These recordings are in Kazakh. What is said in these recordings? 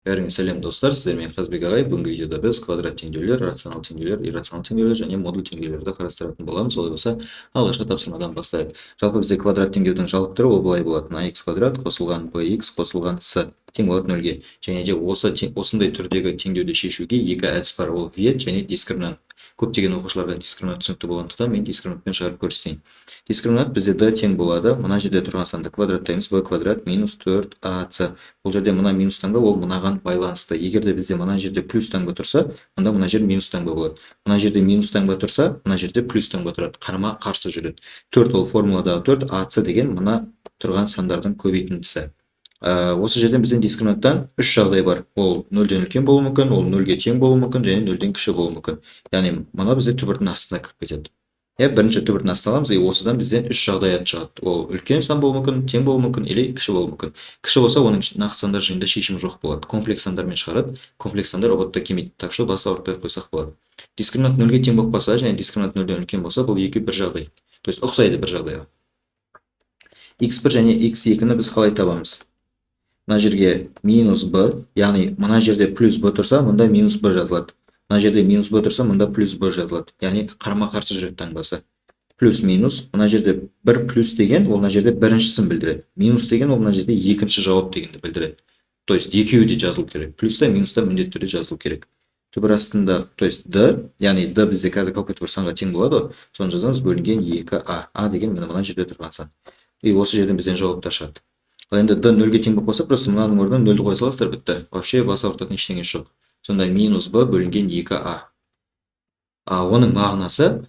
Бәріңе сәлем достар, сіздермен Қазбек ағай. Бүгінгі видеода біз квадрат теңдеулер, рационал теңдеулер, иррационал теңдеулер және модуль теңдеулерді қарастыратын боламыз. Олай болса, алғашқы тапсырмадан бастайық. Жалпы бізде квадрат теңдеудің жалпы түрі ол былай болады: ax квадрат қосылған bx қосылған с тең болады нөлге. Және де осындай түрдегі теңдеуді шешуге екі әдіс бар: ол вет және дискриминант. Көптеген оқушыларға дискриминант түсінікті болғандықтан мен дискриминантпен шығарып көрсетейін. Дискриминант бізде d тең болады, мына жерде тұрған санды квадраттаймыз, b квадрат минус 4ac. Бұл жерде мына минус таңба ол мынаған байланысты. Егер де бізде мына жерде плюс таңба тұрса, онда мына жер минус таңба болады. Мына жерде минус таңба тұрса, мына жерде плюс таңба тұрады. Қарама қарсы жүреді. 4 ол формуладағы 4, ac деген мына тұрған сандардың көбейтіндісі. Осы жерден біздің дискриминанттан үш жағдай бар. Ол 0-ден үлкен болуы мүмкін, ол 0-ге тең болуы мүмкін және 0-ден кіші болуы мүмкін. Яғни мына бізде түбірдің астына кіріп кетеді. Бірінші түбірдің астына аламыз, осыдан бізден үш жағдаят шығады. Ол үлкен сан болуы мүмкін, тең болуы мүмкін, или кіші болуы мүмкін. Кіші болса, оның нақты сандар жиында шешімі жоқ болады. Комплекс сандармен шығарады. Комплекс сандар ободта келмейді. Так что бас ауыртпай қойсақ болады. Дискриминант 0-ге тең болып қалса және дискриминант 0-ден үлкен болса, бұл екі бір жағдай. То есть ұқсайды бір жағдайға. x1 және x2-ні біз қалай табамыз? Мына жерге минус b, яғни мына жерде плюс b тұрса, мұнда минус b жазылады. Мына жерде минус b тұрса, мұнда плюс b жазылады. Яғни қарама қарсы жүреді таңбасы. Плюс минус, мына жерде бір плюс деген, ол мына жерде біріншісін білдіреді. Минус деген, ол мына жерде екінші жауап дегенді білдіреді. То есть екеуі де жазылу керек. Плюста, минуста міндетті түрде жазылу керек. Түбір астында, то есть d, яғни d бізде қазір какой-то бір санға тең болады, соны жазамыз бөлінген 2a. a деген мына жерде тұрған сан. И осы жерден бізден жауапты шығады. Ал енді d 0-ге тең болып қалса, просто мынаның орнына 0-ді қоя саласыздар, бітті. Вообще бас ауыртатын ештеңе жоқ. Сонда минус b бөлінген 2a. Оның мағынасы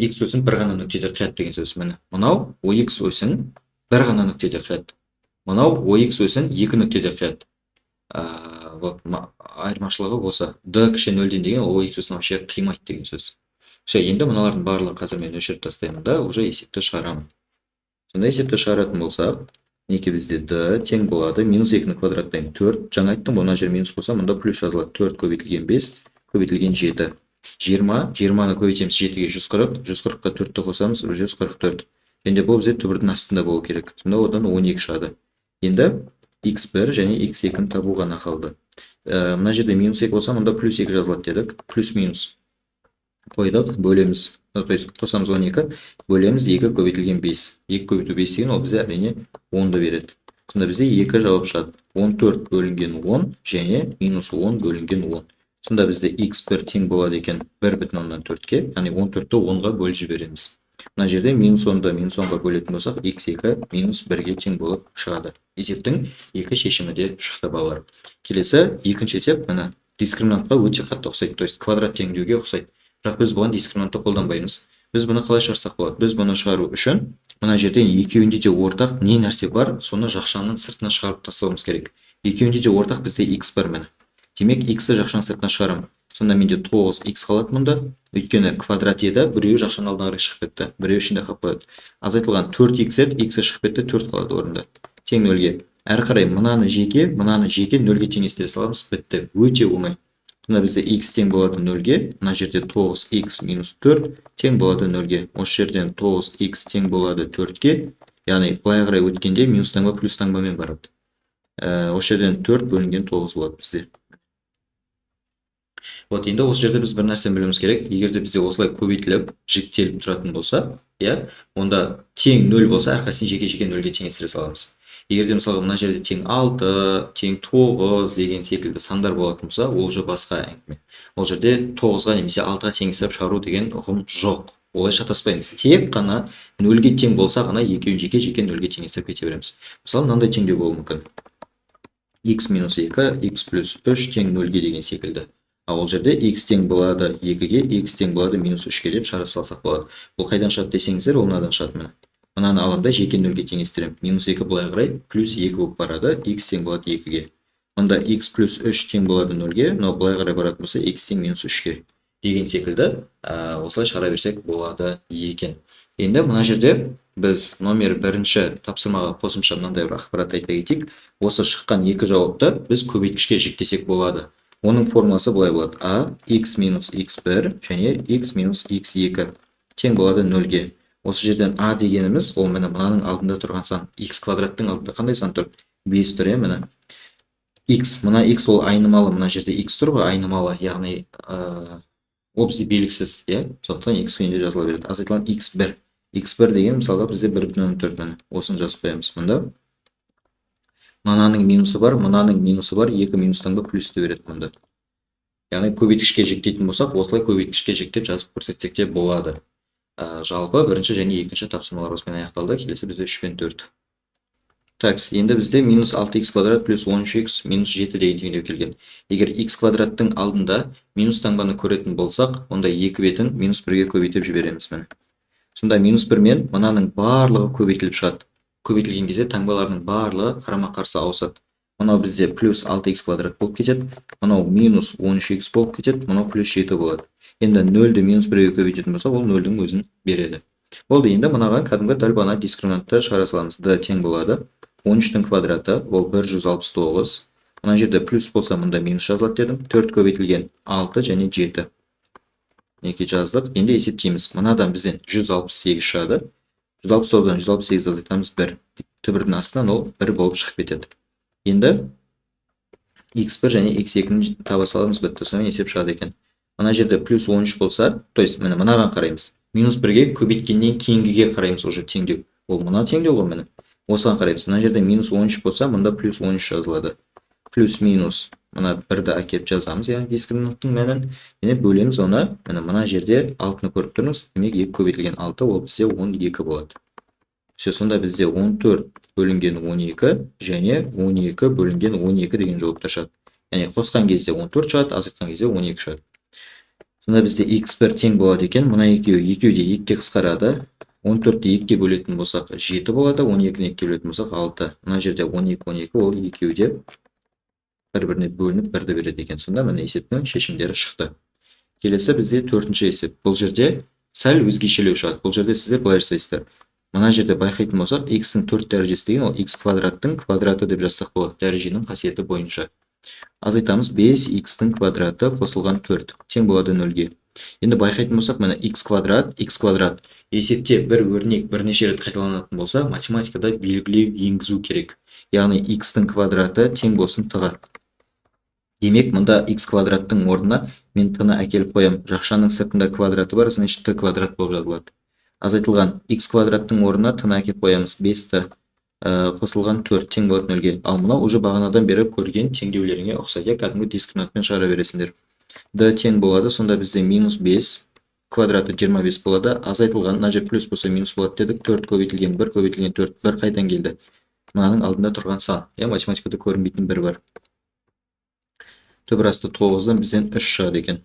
x өсін бір ғана нүктеде қияды деген сөз. Міне, мынау ox өсін бір ғана нүктеде қияды. Мынау ox өсін екі нүктеде қияды. Вот айырмашылығы осы. d кіші 0-ден деген ox өсін вообще қимайды деген сөз. Все, енді мыналардың барлығын қазір мен өшіріп тастаймын да, уже есепті шығарамын. Сонда есепті шығаратын болсақ, неке бізде d тең болады минус 2-ні квадраттаймын 4. Жаңа айттым, мына жер минус болса, мұнда плюс жазылады. 4 көбейтілген 5 көбейтілген 7. 20-ны көбейтеміз 7-ге 140, 140-қа 4-ті қосамыз 144. Енді бұл бізде түбірдің астында болу керек. Сонда одан 12 шығады. Енді x1 және x2-ні табу ғана қалды. Мына жерде минус 2 болса, мұнда плюс 2 жазылады дедік. Плюс минус қойдық, бөлеміз. То есть қосамыз 12, бөлеміз 2 көбейтілген 5. 2 көбейту 5 деген ол бізде әрине 10-ды береді. Сонда бізде 2 жауап шығады. 14 бөлінген 10 және минус 10 бөлінген 10. Сонда бізде x1 тең болады екен 1,4-ке, яғни 14-ті 10-ға бөліп жібереміз. Мына жерде минус 10-ды минус 10-ға бөлетін болсақ, x2 минус 1-ге тең болып шығады. Есептің екі шешімі де шықты балалар. Келесі екінші есеп, мына дискриминантқа өте қатты ұқсайды, то есть квадрат теңдеуге ұқсайды. Бірақ біз бұған дискриминантты қолданбаймыз. Біз бұны қалай шығарсақ болады? Біз бұны шығару үшін мына жерден екеуінде де ортақ не нәрсе бар, соны жақшаның сыртына шығарып тастауымыз керек. Екеуінде де ортақ бізде x бар міне. Демек x-ті жақшаның сыртына шығарамын. Сонда менде 9x қалады мұнда. Өйткені квадрат еді, біреуі жақшаның алдына қарай шығып кетті, біреуі ішінде қалып қояды. Азайтылған 4x еді, x шығып кетті, 4 қалады орында. Тең 0-ге. Әрі қарай мынаны жеке 0-ге теңестіре саламыз, бітті. Өте оңай. Сонда бізде x тең болады 0-ге, мына жерде 9x минус 4 тең болады 0-ге. Осы жерден 9x тең болады 4-ге, яғни былай қарай өткенде минус таңба плюс таңбамен барады. Осы жерден 4 бөлінген 9 болады бізде. Вот енді осы жерде біз бір нәрсені білуіміз керек. Егер де бізде осылай көбейтіліп, жіктеліп тұратын болса, онда тең 0 болса, әрқайсысын жеке-жеке 0-ге теңестіре саламыз. Егер де мысалы мына жерде тең 6, тең 9 деген секілді сандар болатын болса, ол же басқа әңгіме. Ол жерде 9-ға немесе 6-ға теңестіріп шығару деген ұғым жоқ. Олай шатаспаймыз. Тек қана 0-ге тең болса ғана екеуін жеке-жеке 0-ге теңестіріп кете береміз. Мысалы мынандай теңдеу болуы мүмкін. x минус 2, x плюс 3 тең 0-ге деген секілді. Ол жерде x тең болады 2-ге, x тең болады минус 3-ге деп шығара салсақ болады. Бұл қайдан шығады десеңіздер, ол мынадан шығады міне. Мынаны аламда жеке 0-ге теңестіремін. Минус 2 былай қарай, плюс 2 болып барады, x тең болады 2-ге. Мұнда x плюс 3 тең болады 0-ге, но былай қарай баратын болса, x тең минус 3-ге. Деген секілді, осылай шығара берсек болады екен. Енді мына жерде біз номер 1-ші тапсырмаға қосымша мынандай бір ақпарат айта кетейік. Осы шыққан екі жауапты біз көбейткішке жіктесек болады. Оның формуласы былай болады: a x минус x1 және x минус x2 тең болады 0-ге. Осы жерден a дегеніміз, ол міне мынаның алдында тұрған сан, x квадраттың алдында қандай сан тұр? 5 тұр, міне. x, мына x ол айнымалы, мына жерде x тұр ғой, айнымалы, яғни ол бізде белгісіз, иә, сондықтан x күйінде жазыла береді. Азайтылған x1. x1 деген мысалға бізде 1,4, міне осыны жазып қоямыз. Мұнда мынаның минусы бар, мынаның минусы бар, екі минустан ба плюсті береді мұнда. Яғни көбейткішке жіктейтін болсақ, осылай көбейткішке жіктеп жазып көрсетсек те болады. Жалпы бірінші және екінші тапсырмалар осымен аяқталды. Келесі бізде 3 пен 4. Так, енді бізде минус 6x квадрат плюс 13x минус 7 деген теңдеу келген. Егер x квадраттың алдында минус таңбаны көретін болсақ, онда екі бетін минус 1-ге көбейтіп жібереміз. Сонда минус 1 мен мынаның барлығы көбейтіліп шығады. Көбейтілген кезде таңбаларының барлығы қарама қарсы ауысады. Мынау бізде плюс 6x квадрат болып кетеді, мынау минус 13x болып кетеді, мынау плюс 7 болады. Енді 0-ді минус 1-ге көбейтетін болса, ол 0-дің өзін береді. Болды, енді мынаға кәдімгі дәл бана дискриминантты шығара саламыз. d тең болады 13-тің квадраты, ол 169. Мына жерде плюс болса, мұнда минус жазылады дедім. 4 көбейтілген 6 және 7. Неке жаздық. Енді есептейміз. Мынадан бізден 168 шығады. 169-дан 168 азайтамыз 1. Түбірдің астынан ол 1 болып шығып кетеді. Енді x1 және x2-ні таба саламыз, бітті. Сонымен есеп шығады екен. Мына жерде плюс 13 болса, то есть міне мынаған қараймыз. Минус 1-ге көбейткеннен кейінгіге қараймыз, уже теңдеу. Ол мына теңдеу ғой міне. Осыған қараймыз. Мына жерде минус 13 болса, мұнда плюс 13 жазылады. Плюс минус, мына 1-ді әкеп жазамыз, яғни дискриминанттың мәнін. Және бөлеміз оны, мына жерде 6-ны көріп тұрмыз. Демек 2 көбейтілген 6, ол бізде 12 болады. Все, сонда бізде 14 бөлінген 12 және 12 бөлінген 12 деген жауапта шығады. Яғни қосқан кезде 14 шығады, азайтқан кезде 12 шығады. Сонда бізде x1 тең болады екен. Мына екеуі де 2-ге қысқарады. 14-ті 2-ге бөлетін болсақ 7 болады, 12-ні 2-ге бөлетін болсақ 6. Мына жерде 12, ол екеуі де бір-біріне бөлініп 1-ді береді екен. Сонда міне есептің шешімдері шықты. Келесі бізде 4-ші есеп. Бұл жерде сәл өзгешелеу шығады. Бұл жерде сіздер былай жасайсыздар. Мына жерде байқайтын болсақ, x-ің 4 дәрежесі деген ол x квадраттың квадраты деп жазсақ болады, дәреженің қасиеті бойынша. Азайтамыз 5x-тің квадраты қосылған 4 тең болады 0-ге. Енді байқайтын болсақ, мына x квадрат. Есепте бір өрнек бірнеше рет қайталанатын болса, математикада белгілеу енгізу керек. Яғни x-тің квадраты тең болсын t-ға. Демек, мұнда x квадраттың орнына мен t-ны әкеліп қоям. Жақшаның сыртында квадраты бар, значит t квадрат болып жазылады. Азайтылған x квадраттың орнына t-ны әкеліп қоямыз. 5t қосылған 4 тең болады 0-ге. Ал мынау уже бағанадан бері көрген теңдеулеріңе ұқсайды, кәдімгі дискриминантпен шығара бересіңдер. d тең болады, сонда бізде минус 5 квадраты 25 болады. Азайтылған, мына жер плюс болса минус болады дедік. 4 көбейтілген 1 көбейтілген 4, 1 қайдан келді? Мынаның алдында тұрған сан. Математикада көрінбейтін 1 бар. Түбір асты 9-дан бізден 3 шығады екен.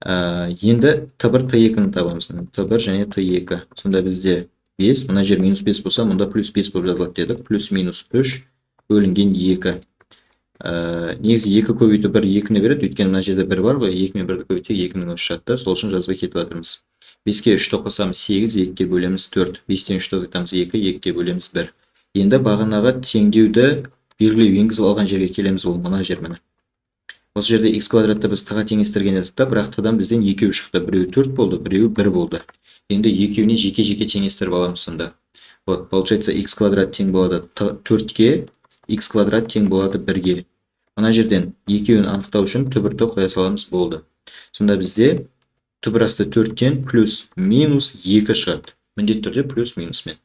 Енді t1, t2-ні табамыз. t1 және t2. Сонда бізде 5, мына жер минус 5 болса, мұнда плюс 5 болып жазылады дедік. Плюс минус 3 бөлінген 2. Негізі 2 көбейту 1 2-ні береді, өйткені мына жерде 1 бар ғой, 2 мен 1-ді көбейтсек 2-нің өзі шығады. Сол үшін жазбай кетіп жатырмыз. 5-ке 3-ті қосамыз 8, 2-ге бөлеміз 4. 5-тен 3-ті азайтамыз 2, 2-ге бөлеміз 1. Енді бағанаға теңдеуді белгілеу енгізіп алған жерге келеміз, ол мына жер міне. Осы жерде x квадратты біз t-ға теңестірген едік та, бірақ t-дан бізден 2 шықты. Біреуі 4 болды, біреуі 1 болды. Енді екеуіне жеке-жеке теңестіріп аламыз сонда. Вот, получается x квадрат тең болады 4-ге, x квадрат тең болады 1-ге. Мына жерден екеуін анықтау үшін түбірді қоя саламыз, болды. Сонда бізде түбір асты 4-тен плюс минус 2 шығады. Міндетті түрде плюс минусмен.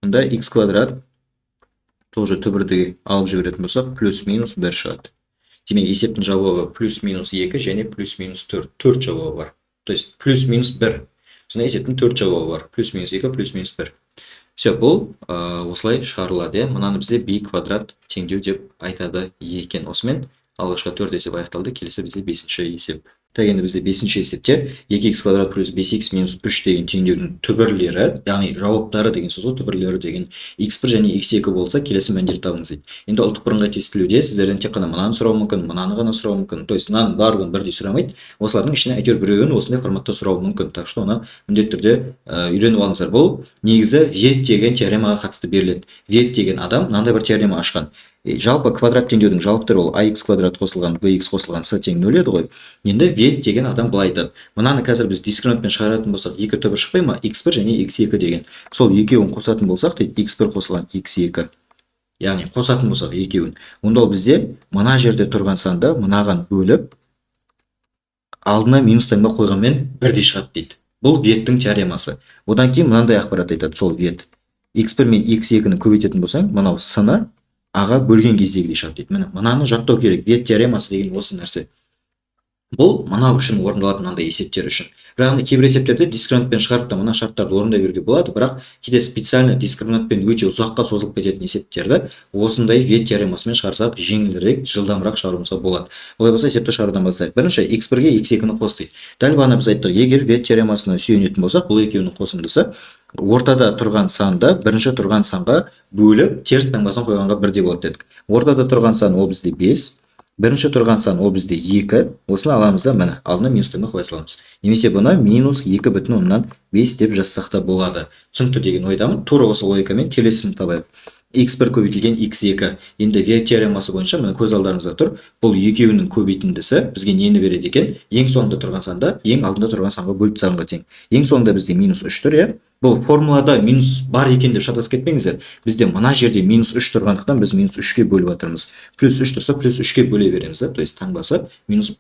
Мұнда x квадрат тоже түбірді алып жіберетін болсақ, плюс минус 1 шығады. Демек, есептің жауабы плюс минус 2 және плюс минус 4. 4 жауабы бар. То есть плюс минус 1. Сонда есептің 4 жауабы бар. Плюс минус 2, плюс минус 1. Все, бұл осылай шығарылады. Мұнаны бізде b квадрат теңдеу деп айтады екен. Осымен алғашқы 4 есеп аяқталды. Келесі бізде 5-ші есеп. Так, енді бізде 5-ші есепте 2x квадрат плюс 5x минус 3 деген теңдеудің түбірлері, яғни жауаптары деген сөз ғой, түбірлері деген x1 және x2 болса, келесі мәндерді табыңыз дейді. Енді ұлттық бірыңғай тестілеуде сіздерден тек қана мынаны сұрау мүмкін, мынаны ғана сұрау мүмкін. То есть мынаның барлығын бірдей сұрамайды. Осылардың ішінен әйтеуір біреуін осындай форматта сұрау мүмкін. Так что оны міндетті түрде үйреніп алыңыздар. Бұл негізі Вейт деген теоремаға қатысты беріледі. Вейт деген адам мынандай бір теорема ашқан. Жалпы квадрат теңдеудің жалпы түрі ол ax квадрат қосылған bx қосылған с тең 0 еді ғой. Енді Вейт деген адам былай айтады. Мынаны қазір біз дискриминантпен шығаратын болсақ, екі түбір шықпай ма? x1 және x2 деген. Сол екеуін қосатын болсақ, дейді x1 қосылған x2. яғни қосатын болсақ екеуін, онда ол бізде мына жерде тұрған санды мынаған бөліп алдына минус таңба қойғанмен бірдей шығады дейді. Бұл веттің теоремасы. Одан кейін мынандай ақпарат айтады, сол вет. x1 мен x2-ні көбейтетін болсаң, мынау с-ны а-ға бөлген кездегідей шығады дейді. Міне, мынаны жаттау керек. Вет теоремасы деген осы нәрсе. Бұл мынау үшін орындалатын мынандай есептер үшін. Бірақ кейбір есептерде дискриминантпен шығарып та мына шарттарды орындай беруге болады, бірақ кейде специально дискриминантпен өте ұзаққа созылып кететін есептерді осындай вет теоремасымен шығарсақ жеңілірек, жылдамырақ шығаруымызға болады. Олай болса есепті шығарудан бастайық. Бірінші x1-ге x2-ні қос дейді. Дәл бағана біз айттық, егер вет теоремасына сүйенетін болсақ, бұл екеуінің қосындысы ортада тұрған санды бірінші тұрған санға бөліп теріс таңбасын қойғанға бірдей болады дедік. Ортада тұрған сан ол бізде 5, бірінші тұрған сан ол бізде 2, осыны аламыз да міне алдына минус таңба қоя саламыз. Немесе бұны минус 2,5 деп жазсақ та болады. Түсінікті деген ойдамын. Тура осы логикамен келесісін табайық. x1 көбейтілген x2. Енді вет теоремасы бойынша міне көз алдарыңызда тұр. Бұл екеуінің көбейтіндісі бізге нені береді екен? Ең соңында тұрған санды ең алдында тұрған санға бөліп тастағанға тең. Ең соңында бізде минус 3 тұр, иә? Бұл формулада минус бар екен деп шатасып кетпеңіздер. Бізде мына жерде минус 3 тұрғандықтан біз минус 3-ке бөліп жатырмыз. Плюс 3 тұрса плюс 3-ке бөле береміз да. То есть таңбасы минус,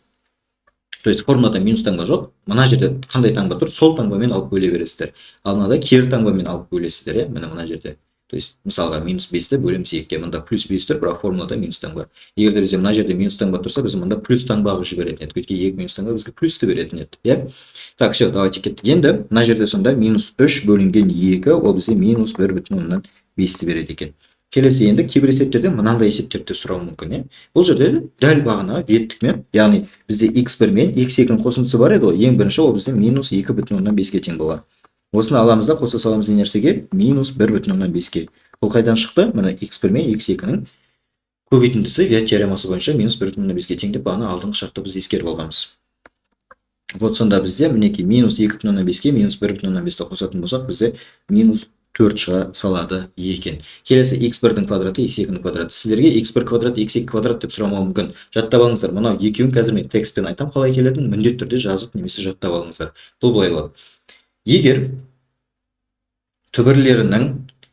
то есть формулада минус таңба жоқ. Мына жерде қандай таңба тұр? Сол таңбамен алып бөле бересіздер. Ал мынада кері таңбамен алып бөлесіздер, иә? Міне мына жерде. То есть мысалға минус 5-ті бөлеміз 2-ке, мында плюс 5 тұр, бірақ формулада минус таңба. Егер де бізде мына жерде минус таңба тұрса, біз мында плюс таңба қылып жіберетін едік. Өйткені 2 минус таңба бізге плюсті беретін еді, иә? Так, все, давайте кеттік. Енді мына жерде сонда минус 3 бөлінген 2, ол бізде минус 1,5-ті береді екен. Келесі енді кейбір есептерде мынандай есептерді сұрауы мүмкін, иә? Бұл жерде дәл бағана веттікмен, яғни бізде x1 мен x2-ның қосындысы бар еді, ең бірінші ол бізде минус 2,5-ге тең болады. Осыны аламыз да қоса саламыз не нәрсеге? Минус 1,5-ге. Бұл қайдан шықты? Мына x1 мен x2-ның көбейтіндісі вет теоремасы бойынша минус 1,5-ге тең деп бағана алдыңғы шартты біз ескеріп алғанбыз. Вот сонда бізде мінекей минус 2,5-ге минус 1,5-ті қосатын болсақ, бізде минус 4 шыға салады екен. Келесі x1-дің квадраты, x2-ның квадраты. Сіздерге x1 квадрат, x2 квадрат деп сұрамауы мүмкін. Жаттап алыңыздар. Мынау екеуін қазір мен текстпен айтам қалай келетінін, міндетті түрде жазып немесе жаттап алыңыздар. Бұл былай болады. Егер түбірлерінің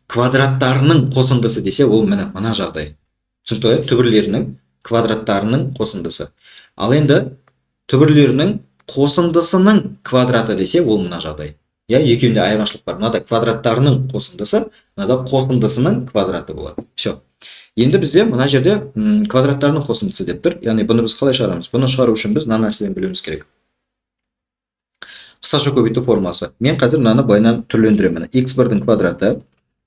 квадраттарының қосындысы десе, ол мына жағдай. Түсінікті ғой? Түбірлерінің квадраттарының қосындысы. Ал енді түбірлерінің қосындысының квадраты десе, ол мына жағдай. Я екеуінде айырмашылық бар. Мынада квадраттарының қосындысы, мынада қосындысының квадраты болады. Все. Енді бізде мына жерде квадраттарының қосындысы деп тұр. Яғни бұны біз қалай шығарамыз? Бұны шығару үшін біз мына нәрседен білуіміз керек. Қысқаша көбейту формуласы. Мен қазір мынаны былайынан түрлендіремін. x1-дің квадраты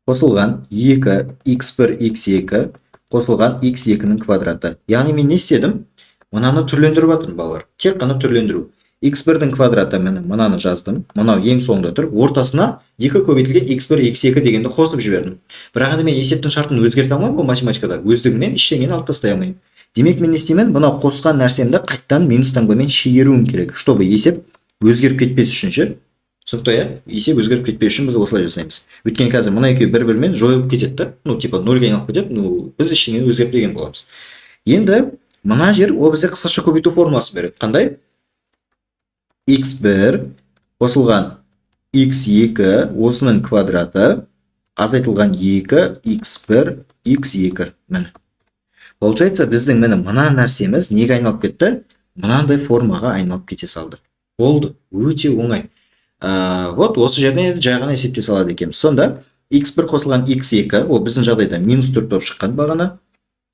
қосылған 2x1 x2 қосылған x2-ның квадраты. Яғни мен не істедім? Мынаны түрлендіріп жатырмын, балалар. Тек қана түрлендіру. x1-дің квадраты мынаны жаздым. Мынау ең соңында тұр. Ортасына 2 көбейтілген x1 x2 дегенді қосып жібердім. Бірақ енді мен есептің шартын өзгерте алмаймын бұл математикада. Өздігімен ештеңені алып тастай алмаймын. Демек мен не істеймін? Мынау қосқан нәрсемді қайттан минус таңбамен шегеруім керек, чтобы есеп өзгеріп кетпес үшін ше. Түсінікті, иә? Есеп өзгеріп кетпес үшін біз осылай жасаймыз. Өйткені қазір мына екеуі бір-бірімен жойылып кетеді, ну типа нөлге айналып кетеді, ну біз ештеңені өзгертпеген боламыз. Енді мына жер ол бізде қысқаша көбейту формуласын береді. Қандай? x1 қосылған x2 осының квадраты азайтылған 2 x1 x2. Міне. Получается, біздің мына нәрсеміз неге айналып кетті? Мынандай формаға айналып кете салды. Болды, өте оңай. Вот осы жерден жай ғана есептей салады екенбіз. Сонда x1 қосылған x2, ол біздің жағдайда минус 4 болып шыққан бағана.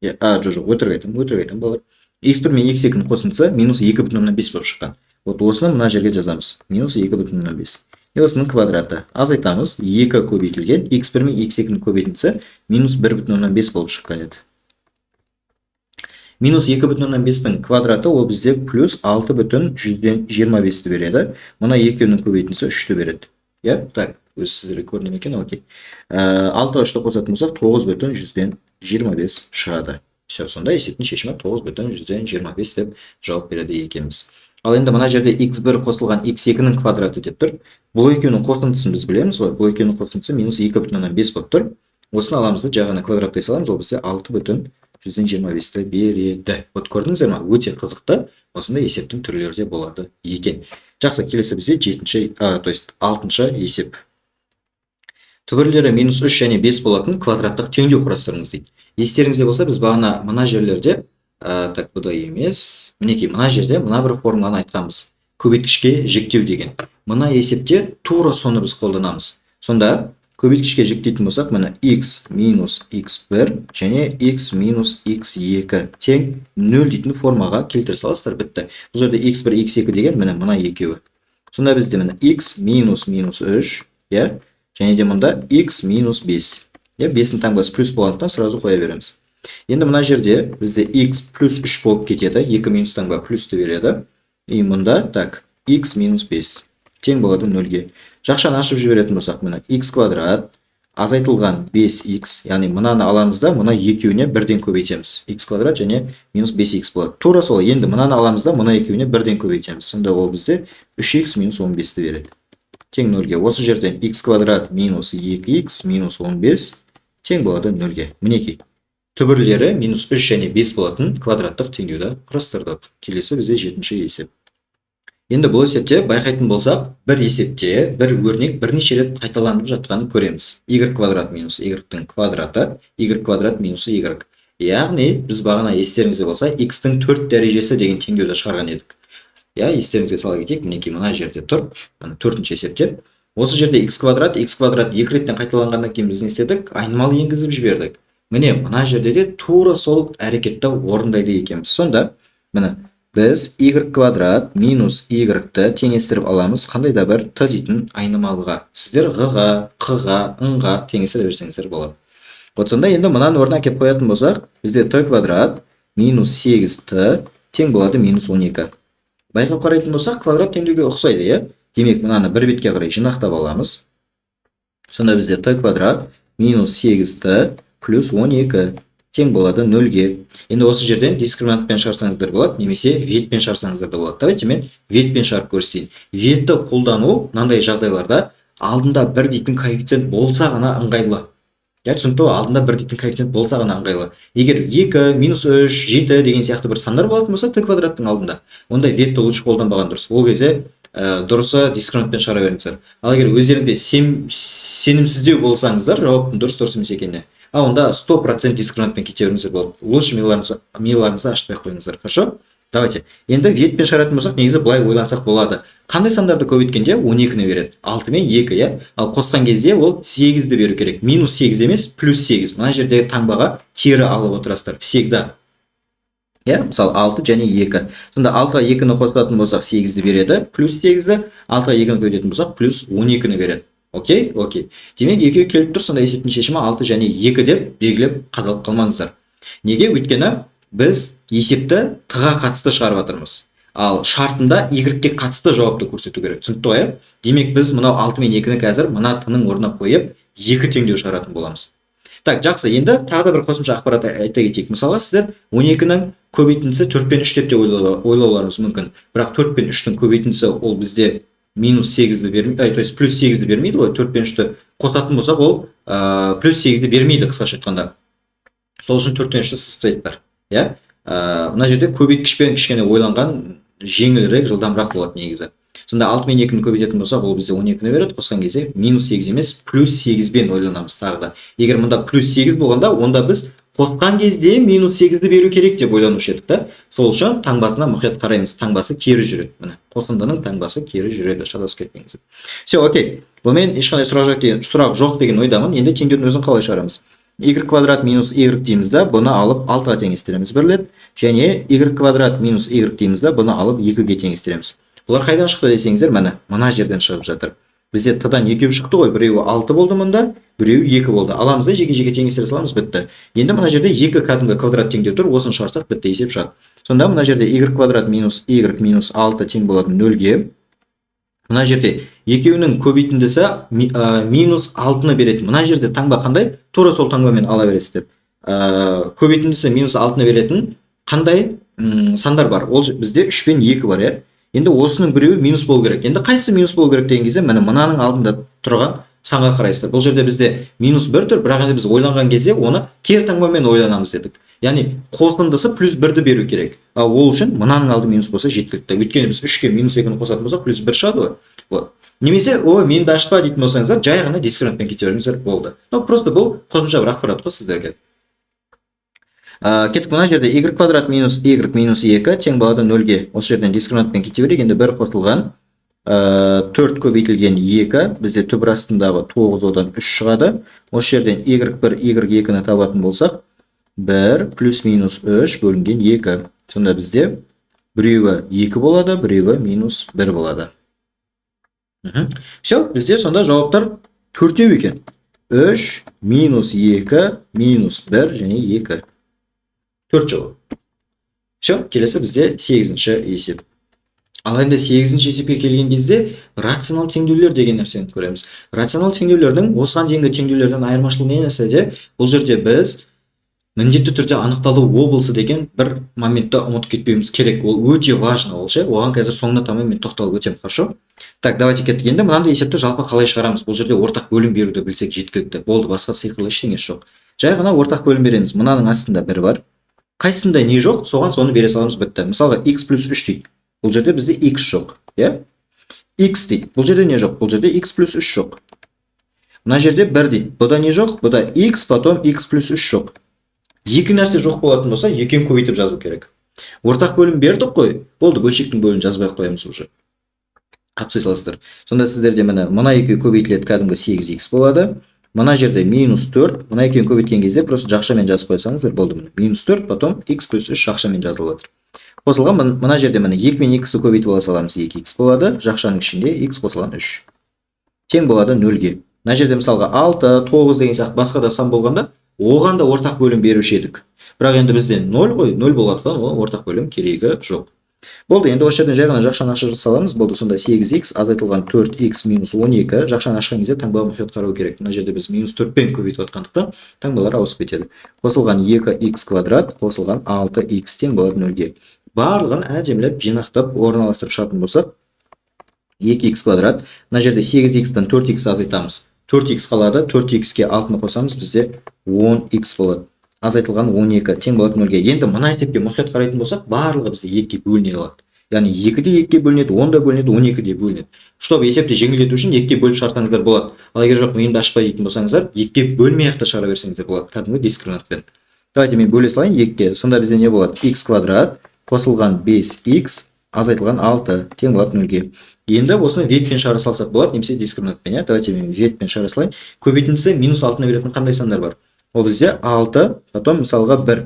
Жоқ, өтірік айтам балалар. x1 мен x2-ның қосындысы минус 2,5 болып шыққан. Вот осыны мына жерге жазамыз. Минус 2,5. И осының квадраты. Азайтамыз. 2 көбейтілген. x1 мен x2-ның көбейтіндісі минус 1,5 болып шыққан еді. Минус 2,5-тің квадраты ол бізде плюс 6,125-ті береді. Мына екеуінің көбейтіндісі 3-ті береді. Я? Так, өз сіздерге көрінем екен, окей. 6-3-ті қосатын болсақ 9,125 шығады. Все, сонда есептің шешімі 9,125 деп жауап береді екенбіз. Ал енді мына жерде x1 қосылған x2-ның квадраты деп тұр. Бұл екеуінің қосындысын біз білеміз ғой. Бұл екеуінің қосындысы минус 2,5 болып тұр. Осыны аламызды жағына квадраттай саламыз, ол бізде 6,125-ті береді. Вот көрдіңіздер ма? Өте қызықты. Осында есептің түрлері де болады екен. Жақсы, келесі бізде 6-шы есеп. түбірлері минус 3 және 5 болатын квадраттық теңдеу құрастырыңыз дейді. Естеріңізде болса, біз бағана мына жерлерде, так, бұдай емес, мінекей мына жерде мына бір формуланы айтқанбыз. Көбейткішке жіктеу деген. Мына есепте тура соны біз қолданамыз. Сонда көбейткішке жіктейтін болсақ, мына x минус x1 және x минус x2 тең 0 дейтін формаға келтіре саласыздар, бітті. Бұл жерде x1, x2 деген мына екеуі. Сонда бізде мына x минус 3, я, және де мұнда x минус 5. 5-ің таңбасы плюс болғандықтан сразу қоя береміз. Енді мына жерде бізде x плюс 3 болып кетеді, 2 минус таңба плюсті береді. И мұнда, так, x минус 5 тең болады 0-ге. Жақшаны ашып жіберетін болсақ, мына x квадрат азайтылған 5x, яғни мынаны аламыз да, мына екеуіне бірден көбейтеміз. x квадрат және минус 5x болады. Тура сол, енді мынаны аламыз да, мына екеуіне бірден көбейтеміз. Сонда ол бізде 3x минус 15-ті береді. Тең 0-ге. Осы жерден x квадрат минус 2x минус 15 тең болады 0-ге. Мінекей. Түбірлері минус 3 және 5 болатын квадраттық теңдеуді құрастырдық. Келесі бізде 7-ші есеп. Енді бұл есепте байқайтын болсақ, бір есепте бір өрнек бірнеше рет қайталанып жатқанын көреміз. Y квадрат минус Y-тің квадраты, Y квадрат минус Y. Яғни, біз бағана естеріңізде болса, X-тің 4 дәрежесі деген теңдеуді шығарған едік. Естеріңізге сала кетейік, мінекей мына жерде тұр, 4-ші есепте. Осы жерде X квадрат 2 реттен қайталанғаннан кейін біз не істедік? Айнымалы енгізіп жібердік. Міне, мына жерде де тура сол әрекетті орындайды екенбіз. Сонда, міне, біз y квадрат минус y-ті теңестіріп аламыз қандай да бір t дейтін айнымалыға. Сіздер g-ға, q-ға, n-ға теңестіре берсеңіздер болады. Вот сонда енді мынаны орнына келіп қоятын болсақ, бізде t квадрат минус 8t тең болады минус 12. Байқап қарайтын болсақ, квадрат теңдеуге ұқсайды, Демек, мынаны бір бетке қарай жинақтап аламыз. Сонда бізде t квадрат минус 8t плюс 12 тең болады 0-ге. Енді осы жерден дискриминантпен шығарсаңыздар болады, немесе ветпен шығарсаңыздар да болады. Давайте мен ветпен шығарып көрсетейін. Ветті қолдану мынандай жағдайларда алдында бір дейтін коэффициент болса ғана ыңғайлы. Түсінікті, алдында бір дейтін коэффициент болса ғана ыңғайлы. Егер 2, минус 3, 7 деген сияқты бір сандар болатын болса, t квадраттың алдында, онда ветті лучше қолданбаған дұрыс. Ол кезде дұрысы дискриминантпен шығара беріңіздер. Ал егер өздеріңде сенімсіздеу болсаңыздар, жауаптың дұрыс емес екеніне, онда 100% дискриминантпен кете беріңіздер болады. Лучше миларыңызды ашпай қойыңыздар. Хорошо? Давайте. Енді ветпен шығаратын болсақ, негізі былай ойлансақ болады. Қандай сандарды көбейткенде 12-ні береді. 6 мен 2, Ал қосқан кезде ол 8-ді беру керек. Минус 8 емес, плюс 8. Мына жердегі таңбаға кері алып отырасыздар. Всегда. Мысалы 6 және 2. Сонда 6-ға 2-ні қосылатын болсақ 8-ді береді, плюс 8-ді, 6-ға 2-ні көбейтетін болсақ плюс 12-ні береді. Окей? Демек, екеуі келіп тұр, сонда есептің шешімі 6 және 2 деп белгілеп қадалып қалмаңыздар. Неге? Өйткені біз есепті t-ға қатысты шығарып жатырмыз. Ал шартында y-ге қатысты жауапты көрсету керек. Түсінікті ғой? Демек, біз мынау 6 мен 2-ні қазір мына t-ның орнына қойып 2 теңдеу шығаратын боламыз. Так, жақсы, енді тағы да бір қосымша ақпарат айта кетейік. Мысалға, сіздер 12-нің көбейтіндісі 4 пен 3 деп те ойлауларыңыз мүмкін. Бірақ 4 пен 3-тің көбейтіндісі ол бізде минус 8-ді бермейді, то есть плюс 8-ді бермейді ғой. 4 пен 3-ті қосатын болсақ, ол плюс 8-ді бермейді, қысқаша айтқанда. Сол үшін 4 пен 3-ті сызбайсыздар. Мына жерде көбейткішпен кішкене ойланған жеңілірек, жылдамырақ болады негізі. Сонда 6 мен 2-ні көбейтетін болсақ, ол бізде 12-ні береді, қосқан кезде минус 8 емес, плюс 8-бен ойланамыз тағы да. Егер мұнда плюс 8 болғанда, онда біз қосқан кезде минус 8-ді беру керек деп ойланушы едік. Сол үшін таңбасына мұқият қараймыз. Таңбасы кері жүреді. Міне, қосындының таңбасы кері жүреді. Шатасып кетпеңіз. Все, окей. Бұмен ешқандай сұрақ жоқ деген ойдамын. Енді теңдеудің өзін қалай шығарамыз? Y квадрат минус Y дейміз да, бұны алып 6-ға теңестіреміз бірлет. Және Y квадрат минус Y дейміз да, бұны алып 2-ге теңестіреміз. Бұлар қайдан шықты десеңіздер, мына жерден шығып жатыр. Бізде t-дан екеу шықты ғой, біреуі 6 болды мұнда, біреуі 2 болды. Аламыз да, жеке-жеке теңестіре саламыз, бітті. Енді мына жерде 2 кәдімгі квадрат теңдеу тұр, осын шығарсақ бітті, есеп шығады. Сонда мына жерде Y квадрат минус Y минус 6 тең болады 0-ге. Мына жерде екеуінің көбейтіндісі минус 6-ны береді. Мына жерде таңба қандай? Тура сол таңбамен ала бересіздер. Көбейтіндісі минус 6-ны беретін қандай сандар бар? Ол бізде 3 пен 2 бар, Енді осының біреуі минус болу керек. Енді қайсысы минус болу керек деген кезде, мынаның алдында тұрған санға қарайсыздар. Бұл жерде бізде минус 1 тұр, бірақ енді біз ойланған кезде оны кері таңбамен ойланамыз дедік. Яғни қосындысы плюс 1-ді беру керек. Ол үшін мынаның алды минус болса жеткілікті. Өйткені біз 3-ке минус 2-ні қосатын болсақ, плюс 1 шығады ғой. Немесе менді ашпа дейтін болсаңыздар, жай ғана дискриминантпен кете беріңіздер, болды. Просто бұл қосымша бір ақпарат қой сіздерге. Кеттік, мына жерде y квадрат минус y минус 2 тең болады 0-ге. Осы жерден дискриминантпен кете берейік. Енді бір қосылған 4 көбейтілген 2, бізде түбір астындағы 9 одан 3 шығады. Осы жерден y1 y2-ні табатын болсақ, 1 плюс минус 3 бөлінген 2. Сонда бізде біреуі 2 болады, біреуі минус 1 болады. Все, бізде сонда жауаптар төртеу екен. 3 минус 2 минус 1 және 2. 4 жауап. Все, келесі бізде 8-ші есеп. Ал енді 8-ші есепке келген кезде рационал теңдеулер деген нәрсені көреміз. Рационал теңдеулердің осыған дейінгі теңдеулерден айырмашылығы не нәрседе? Бұл жерде біз міндетті түрде анықталу облысы деген бір моментті ұмытып кетпеуіміз керек. Ол өте важно, ол ше. Оған қазір соңына таман мен тоқталып өтемін, хорошо? Так, давайте кеттік. Енді мынандай есепті жалпы қалай шығарамыз? Бұл жерде ортақ бөлім беруді білсек жеткілікті. Болды, басқа сиқырлы ештеңе жоқ. Жай ғана ортақ бөлім береміз. Мынаның астында 1 бар. Қайсында не жоқ, соған соны бере саламыз, бітті. Мысалға x плюс 3 дейді. Бұл жерде бізде x жоқ, иә? X дейді. Бұл жерде не жоқ? Бұл жерде x плюс 3 жоқ. Мына жерде 1 дейді. Бұда не жоқ? Бұда x, потом x плюс 3 жоқ. Екі нәрсе жоқ болатын болса, екеуін көбейтіп жазу керек. Ортақ бөлім бердік қой, болды, бөлшектің бөлімін жазбай қоямыз уже. Абсцисалыстыр. Сонда сіздерде мына екеуі көбейтіледі, кәдімгі 8x болады. Мына жерде минус 4, мына екеуін көбейткен кезде просто жақшамен жазып қойсаңыздар болды. Минус 4, потом x плюс 3 жақшамен жазылып жатыр. Қосылған мына жерде 2 мен x-ті көбейтіп ала саламыз, 2x болады. Жақшаның ішінде x қосылған 3. Тең болады 0-ге. Мына жерде мысалға 6, 9 деген сияқты басқа да сан болғанда, оған да ортақ бөлім беруші едік. Бірақ енді бізде 0 ғой, 0 болғандықтан ол ортақ бөлім керегі жоқ. Болды, енді осы жерден жай ғана жақшаны ашып саламыз. Болды, сонда 8x азайтылған 4x минус 12. Жақшаны ашқан кезде таңба мұқият қарау керек. Мына жерде біз минус 4-пен көбейтіп жатқандықтан таңбалар ауысып кетеді. Қосылған 2x квадрат, қосылған 6x тең болады 0-ге. Барлығын әдемілеп жинақтап орналастырып шығатын болсақ, 2x квадрат. Мына жерде 8x-тен 4x азайтамыз. 4x қалады, 4x-ке 6-ны қосамыз, бізде 10x болады. Азайтылған 12 тең болады 0-ге. Енді мына есепке мұқият қарайтын болсақ, барлығы бізде 2-ге бөліне алады. Яғни 2-де 2-ге бөлінеді, 10-да бөлінеді, 12-де бөлінеді. Чтобы есепті жеңілдету үшін 2-ге бөліп шығарсаңыздар болады. Ал егер жоқ, менді ашпай дейтін болсаңыздар, 2-ге бөлмей-ақ та шығара берсеңіздер болады. Кәдімгі дискриминантпен. Давайте мен бөле салайын 2-ге. Сонда бізде не болады? X квадрат қосылған 5x азайтылған 6 тең болады 0-ге. Енді осыны ветпен шығара салсақ болады, немесе дискриминантпен. Давайте мен ветпен шығара салайын. Көбейтіндісі минус 6-ны беретін қандай сандар бар? Ол бізде 6, потом мысалға 1.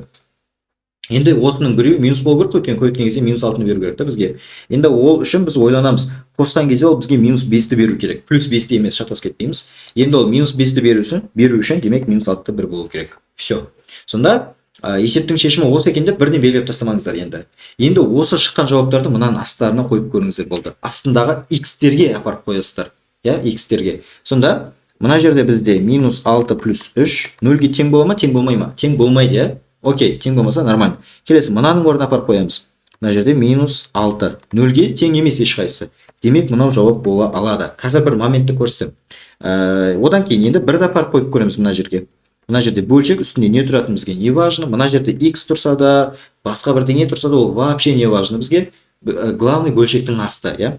Енді осының біреу минус болу керек, өткен көбейткен кезде минус 6-ны беру керек та бізге. Енді ол үшін біз ойланамыз. Қосқан кезде ол бізге минус 5-ті беру керек. Плюс 5-ті емес, шатас кетпейміз. Енді ол минус 5-ті беру үшін демек минус 6-ты 1 болу керек. Все. Сонда есептің шешімі осы екен деп бірден белгілеп тастамаңыздар енді. Енді осы шыққан жауаптарды мынаның астарына қойып көріңіздер болды. Астындағы x-терге апарып қоясыздар. Я, x-терге. Сонда мына жерде бізде минус 6 плюс 3 0-ге тең бола ма, тең болмай ма? Тең болмайды, я? Окей, тең болмаса нормально. Келесі, мынаның орнына апарып қоямыз. Мына жерде минус 6. 0-ге тең емес ешқайсысы. Демек, мынау жауап бола алады. Қазір бір моментті көрсетем. Одан кейін енді бірді апарып қойып көреміз мына жерге. Мына жерде бөлшек үстінде не тұратын бізге не важно. Мына жерде x тұрса да, басқа бірдеңе тұрса да, ол вообще не важно бізге. Главный бөлшектің асты, я?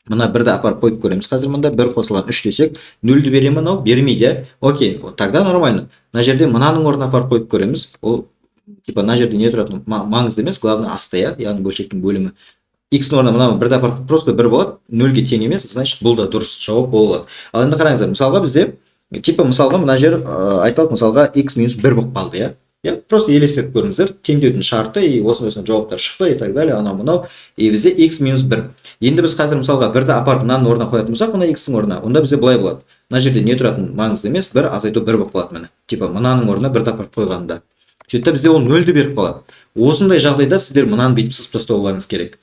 Мына бірді апарып қойып көреміз. Қазір мында 1 қосылған 3 десек, 0-ді бере ме, мынау бермейді. Окей, тогда нормально. Мына жерде мынаның орнына апарып қойып көреміз. Ол типа мына жерде не тұратын маңызды емес, главный асты, я, яғни бөлшектің бөлімі. X-ның орнына мына бірді апарып просто 1 болады, 0-ге тең емес, значит бұл да дұрыс жауап болады. Ал енді қараңыздар, мысалға бізде типа мысалға мына жер айталық мысалға x минус 1 болып қалды, я? Я просто елестетіп көріңіздер, теңдеудің шарты, и осындай жауаптар шықты, и так далее, анау мынау, и бізде x минус 1. Енді біз қазір мысалға 1-ді апарып мынаның орнына қоятын болсақ, мына x-тің орнына, онда бізде былай болады. Мына жерде не тұратын маңызды емес, 1 азайту 1 болып қалады міне. Типа мынаның орнына 1-ді апарып қойғанда. Сөйтіп бізде ол 0-ді беріп қалады. Осындай жағдайда сіздер мынаны бүйтіп сызып тастауларыңыз керек.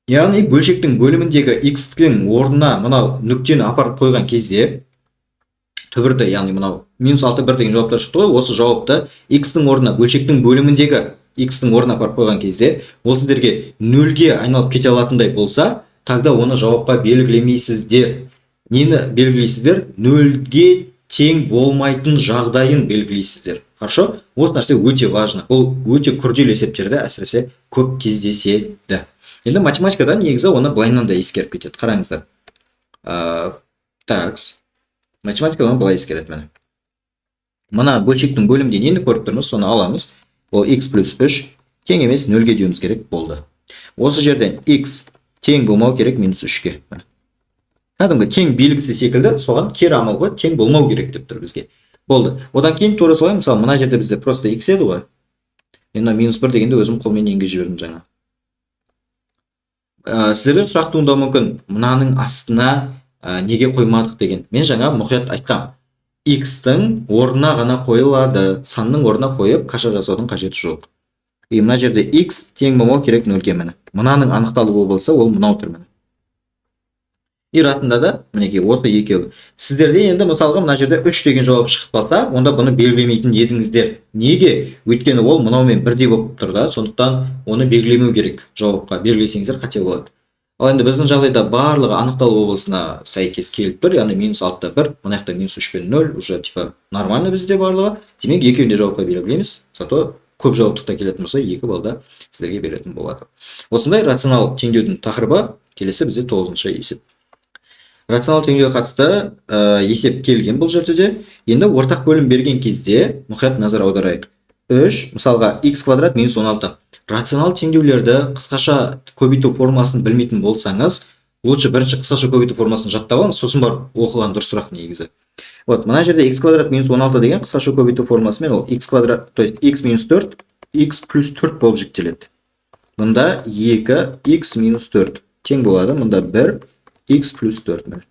Яғни бөлшектің бөліміндегі x-тің орнына мынау нүктені апарып қойған кезде түбірді, яғни мынау минус 6 1 деген жауаптар шықты ғой. Осы жауапты x-тің орнына бөлшектің бөліміндегі x-тің орнына апарып қойған кезде ол сіздерге 0-ге айналып кете алатындай болса, тогда оны жауапқа белгілемейсіздер. Нені белгілейсіздер? 0-ге тең болмайтын жағдайын белгілейсіздер. Хорошо? Осы нәрсе өте важно. Ол өте күрделі есептерде әсіресе көп кездеседі. Енді математикада негізі оны былайынан да ескеріп кетеді. Қараңыздар. Такс. Математикада оны былай ескереді міне. Мына бөлшектің бөлімде нені көріп тұрмыз, соны аламыз. Ол x плюс 3 тең емес 0-ге деуіміз керек болды. Осы жерден x тең болмау керек минус 3-ге. Кәдімгі тең белгісі секілді, соған кері амал ғой, тең болмау керек деп тұр бізге. Болды. Одан кейін тура солай, мысалы, мына жерде бізде просто x еді ғой. Енді минус 1 дегенде өзім қолмен енгізіп жібердім жаңа. Сіздерде сұрақ туындауы мүмкін, мынаның астына неге қоймадық деген. Мен жаңа мұқият айтқам. X-тің орнына ғана қойылады, санның орнына қойып, қаша жасаудың қажеті жоқ. Мына жерде x тең болмау керек 0-ге міне. Мынаның анықталуы болса, ол мынау тұр міне. И расында да, мінекей, осы екеуі. Сіздерде енді мысалға мына жерде 3 деген жауап шығып қалса, онда бұны белгілемейтін едіңіздер. Неге? Өйткені ол мынаумен бірдей болып тұр да, сондықтан оны белгілемеу керек жауапқа. Белгілесеңіздер қате болады. Ал енді біздің жағдайда барлығы анықталу облысына сәйкес келіп тұр, яғни минус 6-та 1, мына жақта минус 3 пен 0, уже типа нормально бізде барлығы. Демек екеуін де жауапқа белгілейміз. Зато көп жауаптықта келетін болса, 2 балда сіздерге беретін болады. Осындай рационал теңдеудің тақырыбы келесі бізде 9-шы есеп. Рационал теңдеуге қатысты есеп келген бұл жерде де. Енді ортақ бөлім берген кезде мұқият назар аударайық. 3, мысалға x квадрат минус 16. Рационал теңдеулерді қысқаша көбейту формасын білмейтін болсаңыз, лучше бірінші қысқаша көбейту формасын жаттап алыңыз, сосын барып оқыған дұрысырақ негізі. Вот, мына жерде x квадрат минус 16 деген қысқаша көбейту формасымен ол x квадрат, то есть x минус 4, x плюс 4 болып жіктеледі. Мұнда 2x минус 4 тең болады, мұнда 1 x плюс 4.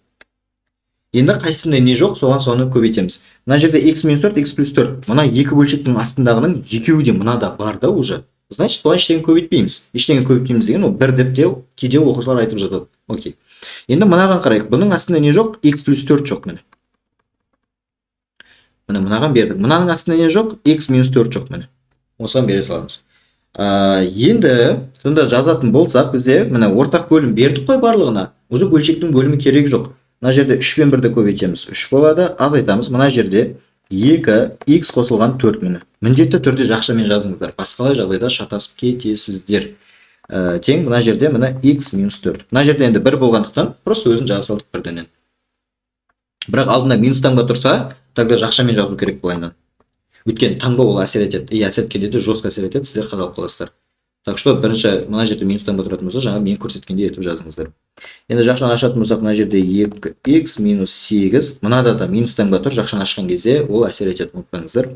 Енді қайсында не жоқ, соған соны көбейтеміз. Мына жерде x минус 4, x плюс 4. Мына екі бөлшектің астындағының екеуі де мынада бар да уже. Значит, бұлай ештеңе көбейтпейміз. Ештеңе көбейтпейміз деген ол 1 деп те кейде оқушылар айтып жатады. Окей. Енді мынаған қарайық. Бұның астында не жоқ? X плюс 4 жоқ міне. Міне мынаған бердік. Мынаның астында не жоқ? X минус 4 жоқ міне. Осыған бере саламыз. Енді сонда жазатын болсақ, бізде міне ортақ бөлім бердік қой барлығына. Уже бөлшектің бөлімі керек жоқ. Мына жерде 3 пен 1-ді көбейтеміз. 3 болады, азайтамыз. Мына жерде 2x қосылған 4 міне. Міндетті түрде жақшамен жазыңыздар. Басқалай жағдайда шатасып кетесіздер. Тең мына жерде мына x минус 4. Мына жерде енді 1 болғандықтан просто өзін жаза салдық бірденен. Бірақ алдында минус таңба тұрса, тогда жақшамен жазу керек былайынан. Өйткені таңба ол әсер етеді. Әсер етеді, жостық әсер етеді, сіздер қадалып қаласыздар. Так что бірінші мына жерде минус таңба тұратын болса, жаңа мен көрсеткендей етіп жазыңыздар. Енді жақшаны ашатын болсақ, мына жерде 2x минус 8, мынада да минус таңба тұр, жақшаны ашқан кезде ол әсер етеді, ұмытпаңыздар.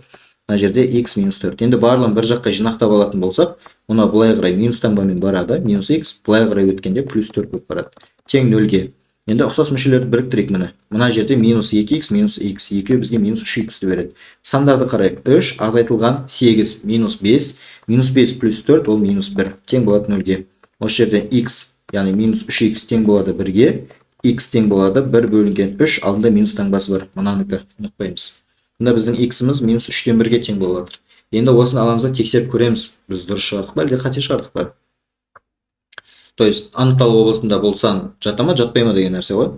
Мына жерде x минус 4. Енді барлығын бір жаққа жинақтап алатын болсақ, мұна былай қарай минус таңбамен барады, минус x, былай қарай өткенде плюс 4 болып барады. Тең 0-ге. Енді ұқсас мүшелерді біріктірейік міне. Мына жерде минус 2x, минус x, екеуі бізге минус 3x береді. Сандарды қарайық. 3 азайтылған 8, минус 5, минус 5 плюс 4, ол минус 1, тең болады 0-ге. Осы жерден x, яғни минус 3x тең болады 1-ге, x тең болады 1 бөлінген 3, алдында минус таңбасы бар. Мұнаныкі ұмытпаймыз. Мұнда біздің x-іміз минус 3-тен 1-ге тең болады. Енді осыны аламызда тексеріп көреміз. Біз дұрыс шығардық па, әлде қате шығардық па? То есть анықталу облысында болсан жата ма, жатпай ма деген нәрсе ғой.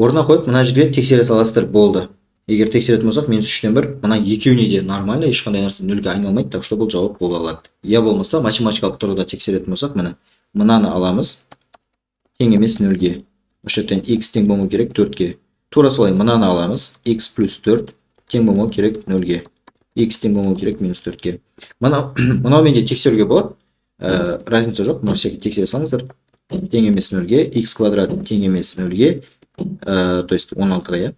Орнына қойып, мына жерге тексере саласыздар, болды. Егер тексеретін болсақ, минус 3-тен 1, мына екеуіне де нормально, ешқандай нәрсе 0-ге айналмайды, так что бұл жауап бола алады. Я болмаса математикалық тұрғыда тексеретін болсақ, мынаны аламыз. Тең емес 0-ге. Осы жерден x тең болмау керек 4-ге. Тура солай мынаны аламыз. X плюс 4 тең болмау керек 0-ге. X тең болмау керек минус 4-ге. Мынаумен де тексеруге болады. Разница жоқ, мына всеки тексере салыңыздар. Тең емес 0-ге, x квадрат тең емес 0-ге, то есть 16-ға, я.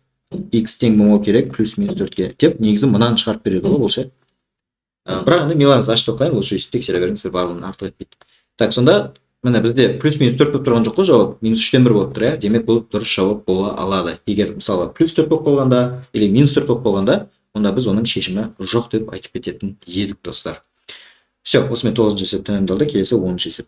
X тең болмау керек плюс минус 4-ге. Деп, негізі мынаны шығарып береді ғой, бұл ше. Бірақ енді миланызды ашып тоқайын, ол үшін тексере беріңіздер, барлығын артық етпейді. Так, сонда міне бізде плюс минус 4 болып тұрған жоқ қой жауап, минус 3-тен 1 болып тұр, я. Демек бұл дұрыс жауап бола алады. Егер мысалы плюс 4 болып болғанда или минус 4 болып болғанда, онда біз оның шешімі жоқ деп айтып кететін едік, достар. Все, осымен 9-шы есеп тәмамдалды, келесі 10-шы есеп.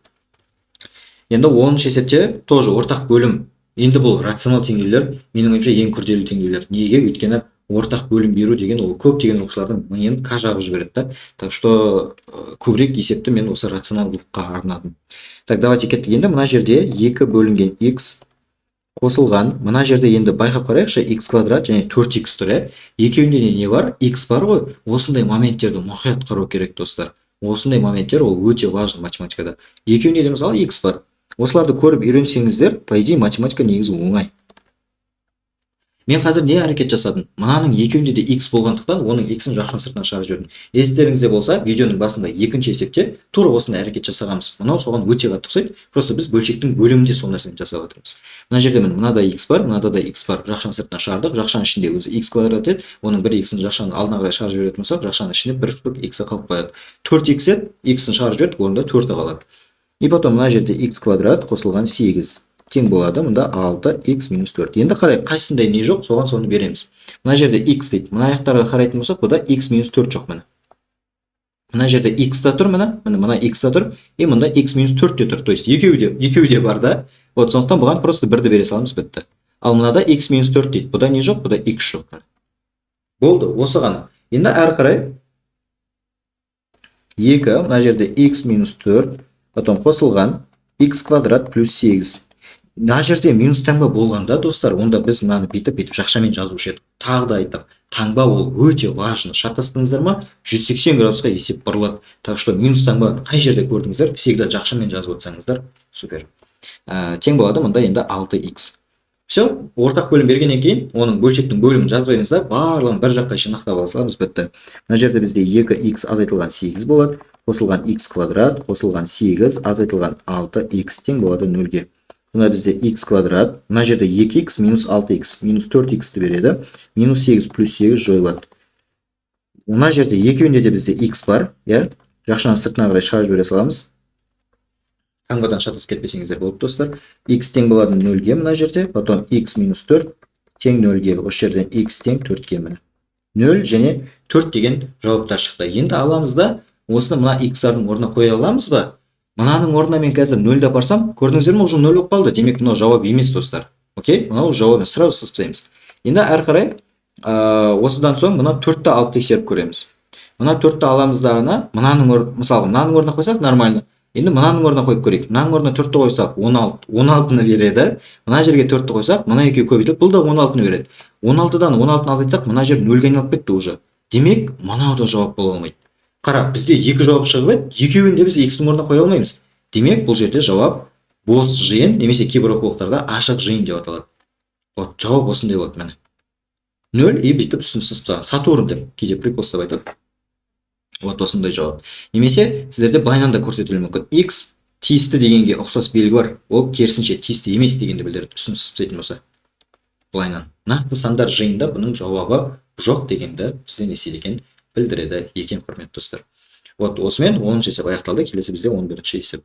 Енді 10-шы есепте тоже ортақ бөлім. Енді бұл рационал теңдеулер, менің ойымша ең күрделі теңдеулер. Неге? Өйткені ортақ бөлім беру деген ол көптеген оқушылардың миын қажап жібереді да. Так что көбірек есепті мен осы рационалдылыққа арнадым. Так, давайте кеттік. Енді мына жерде 2 бөлінген x қосылған. Мына жерде енді байқап қарайықшы, x квадрат және 4x тұр. Екеуінде не бар? X бар ғой. Осындай моменттерді мұқият қарау керек, достар. Осындай моменттер ол өте важны математикада. Екеуінде де мысалы x бар. Осыларды көріп үйренсеңіздер, по идее математика негізі оңай. Мен қазір не әрекет жасадым? Мынаның екеуінде де x болғандықтан оның x-ін жақын сыртына шығарып жібердім. Естеріңізде болса, видеоның басында екінші есепте тура осындай әрекет жасағанбыз. Мынау соған өте қатты ұқсайды. Просто біз бөлшектің бөлімінде сол нәрсені жасап отырмыз. Мына жерде міне мынада x бар, мынада да x бар. Жақшаның сыртына шығардық. Жақшаның ішінде өзі x квадрат еді. Оның бір x-ін жақшаның алдына қарай шығарып жіберетін болсақ, жақшаның ішінде бір штук x-і қалып қояды. 4x еді, x-ін шығарып жібердік, орнында 4-і қалады. И потом мына жерде x квадрат қосылған 8 тең болады, мұнда 6x минус 4. Енді қарай, қайсында не жоқ, соған соны береміз. Мына жерде x дейді. Мына аяқтарға қарайтын болсақ, бұда x минус 4 жоқ міне. Мына жерде x та тұр міне, мына x та тұр, и мұнда x минус 4 те тұр. То есть екеуі де бар да. Вот сондықтан бұған просто бірді бере саламыз, бітті. Ал мынада x минус 4 дейді. Бұда не жоқ, бұда x жоқ. Болды, осы ғана. Енді әрі қарай 2, мына жерде x минус 4, потом қосылған x квадрат плюс 8. Мына жерде минус таңба болғанда, достар, онда біз мынаны бүйтіп жақшамен жазушы едік. Тағы да айтам, таңба ол өте важно. Шатастыңыздар ма? 180 градусқа есеп бұрылады. Так что минус таңба қай жерде көрдіңіздер? Всегда жақшамен жазып отырсаңыздар, супер. Тең болады, мұнда енді 6x. Все, ортақ бөлім бергеннен кейін, оның бөлшектің бөлімін жазбаймыз да, барлығын бір жаққа жинақтап ала саламыз, бітті. Мына жерде бізде 2x азайтылған 8 болады, қосылған x квадрат, қосылған 8 азайтылған 6x тең болады 0-ге. Мына бізде x квадрат, мына жерде 2x минус 6x, минус 4x береді, минус 8 плюс 8 жойылады. Мына жерде екеуінде де бізде x бар, жақшаның сыртына қарай шығарып жібере саламыз. Таңбадан шатасып кетпесеңіздер болып, достар. X тең болады 0-ге мына жерде, потом x минус 4 тең 0-ге, осы жерден x тең 4-ге міне. 0 және 4 деген жауаптар шықты. Енді аламыз да, осыны мына x-ардың орнына қоя аламыз ба? Мынаның орнына мен қазір 0-ді апарсам, көрдіңіздер ме, уже 0 болып қалды. Демек, мынау жауап емес, достар. Окей? Мынау жауап емес, сразу сызып. Енді әрі қарай, осыдан соң мына 4-ті алып тексеріп көреміз. Мына 4-ті аламыз да мынаның мысалға, мынаның орнына қойсақ нормально. Енді мынаның орнына қойып көрейік. Мынаның орнына 4-ті қойсақ 16-ны береді. Мына жерге 4-ті қойсақ, мына екеуі көбейтіліп, бұл да 16-ны береді. 16-дан 16-ны азайтсақ, мына жер 0-ге айналып кетті уже. Демек, мынау да жауап бола алмайды. Қара, бізде екі жауап шығып еді, екеуінде біз x-ның орнына қоя алмаймыз. Демек, бұл жерде жауап бос жиын, немесе кейбір оқулықтарда ашық жиын деп аталады. Вот, жауап осындай болады міне. 0 и бүйтіп үстін сызып Сатурн деп кейде приколстап айтады. Вот осындай жауап. Немесе сіздерде былайынан да көрсетілуі мүмкін. X тиісті дегенге ұқсас белгі бар. Ол керісінше тиісті емес дегенді білдіреді. Үстін сызып болса. Былайынан. Нақты сандар жиында бұның жауабы жоқ дегенді бізде не істейді екен білдіреді екен, құрметті достар. Вот осымен 10-шы есеп аяқталды. Келесі бізде 11-ші есеп.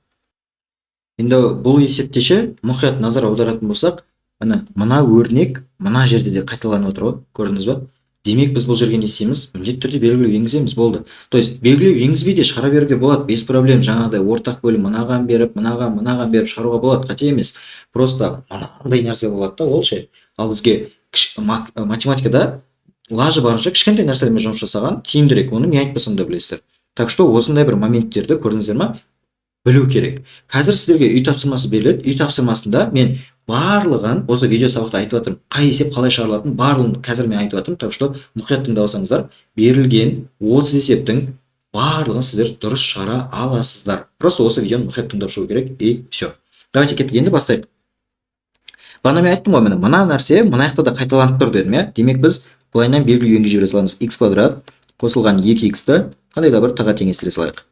Енді бұл есептеше мұқият назар аударатын болсақ, мына өрнек мына жерде де қайталанып отыр ғой, көрдіңіз ба? Демек біз бұл жерге не істейміз? Міндетті түрде белгілеу енгіземіз, болды. То есть белгілеу енгізбей де шығара беруге болады, без проблем. Жаңағыдай ортақ бөлім мынаған беріп, мынаған беріп шығаруға болады, қате емес. Просто мынандай нәрсе болады да, ол ше. Ал бізге математикада лажы барынша кішкентай нәрселермен жұмыс жасаған тиімдірек, оны мен айтпасам да білесіздер. Так что осындай бір моменттерді көрдіңіздер ма? Білу керек. Қазір сіздерге үй тапсырмасы беріледі. Үй тапсырмасында мен барлығын осы видео сабақта айтып жатырмын. Қай есеп қалай шығарылатынын барлығын қазір мен айтып жатырмын. Так что мұқият тыңдап алсаңыздар, берілген 30 есептің барлығын сіздер дұрыс шығара аласыздар. Просто осы видеоны мұқият тыңдап шығу керек и все. Давайте кеттік, енді бастайық. Бағана мен айттым ғой, мына нәрсе мына жақта да қайталанып тұр дедім, Демек біз былайынан белгілеу енгізіп жібере саламыз. X квадрат қосылған 2x-ті қандай да бір т-ға теңестіре салайық.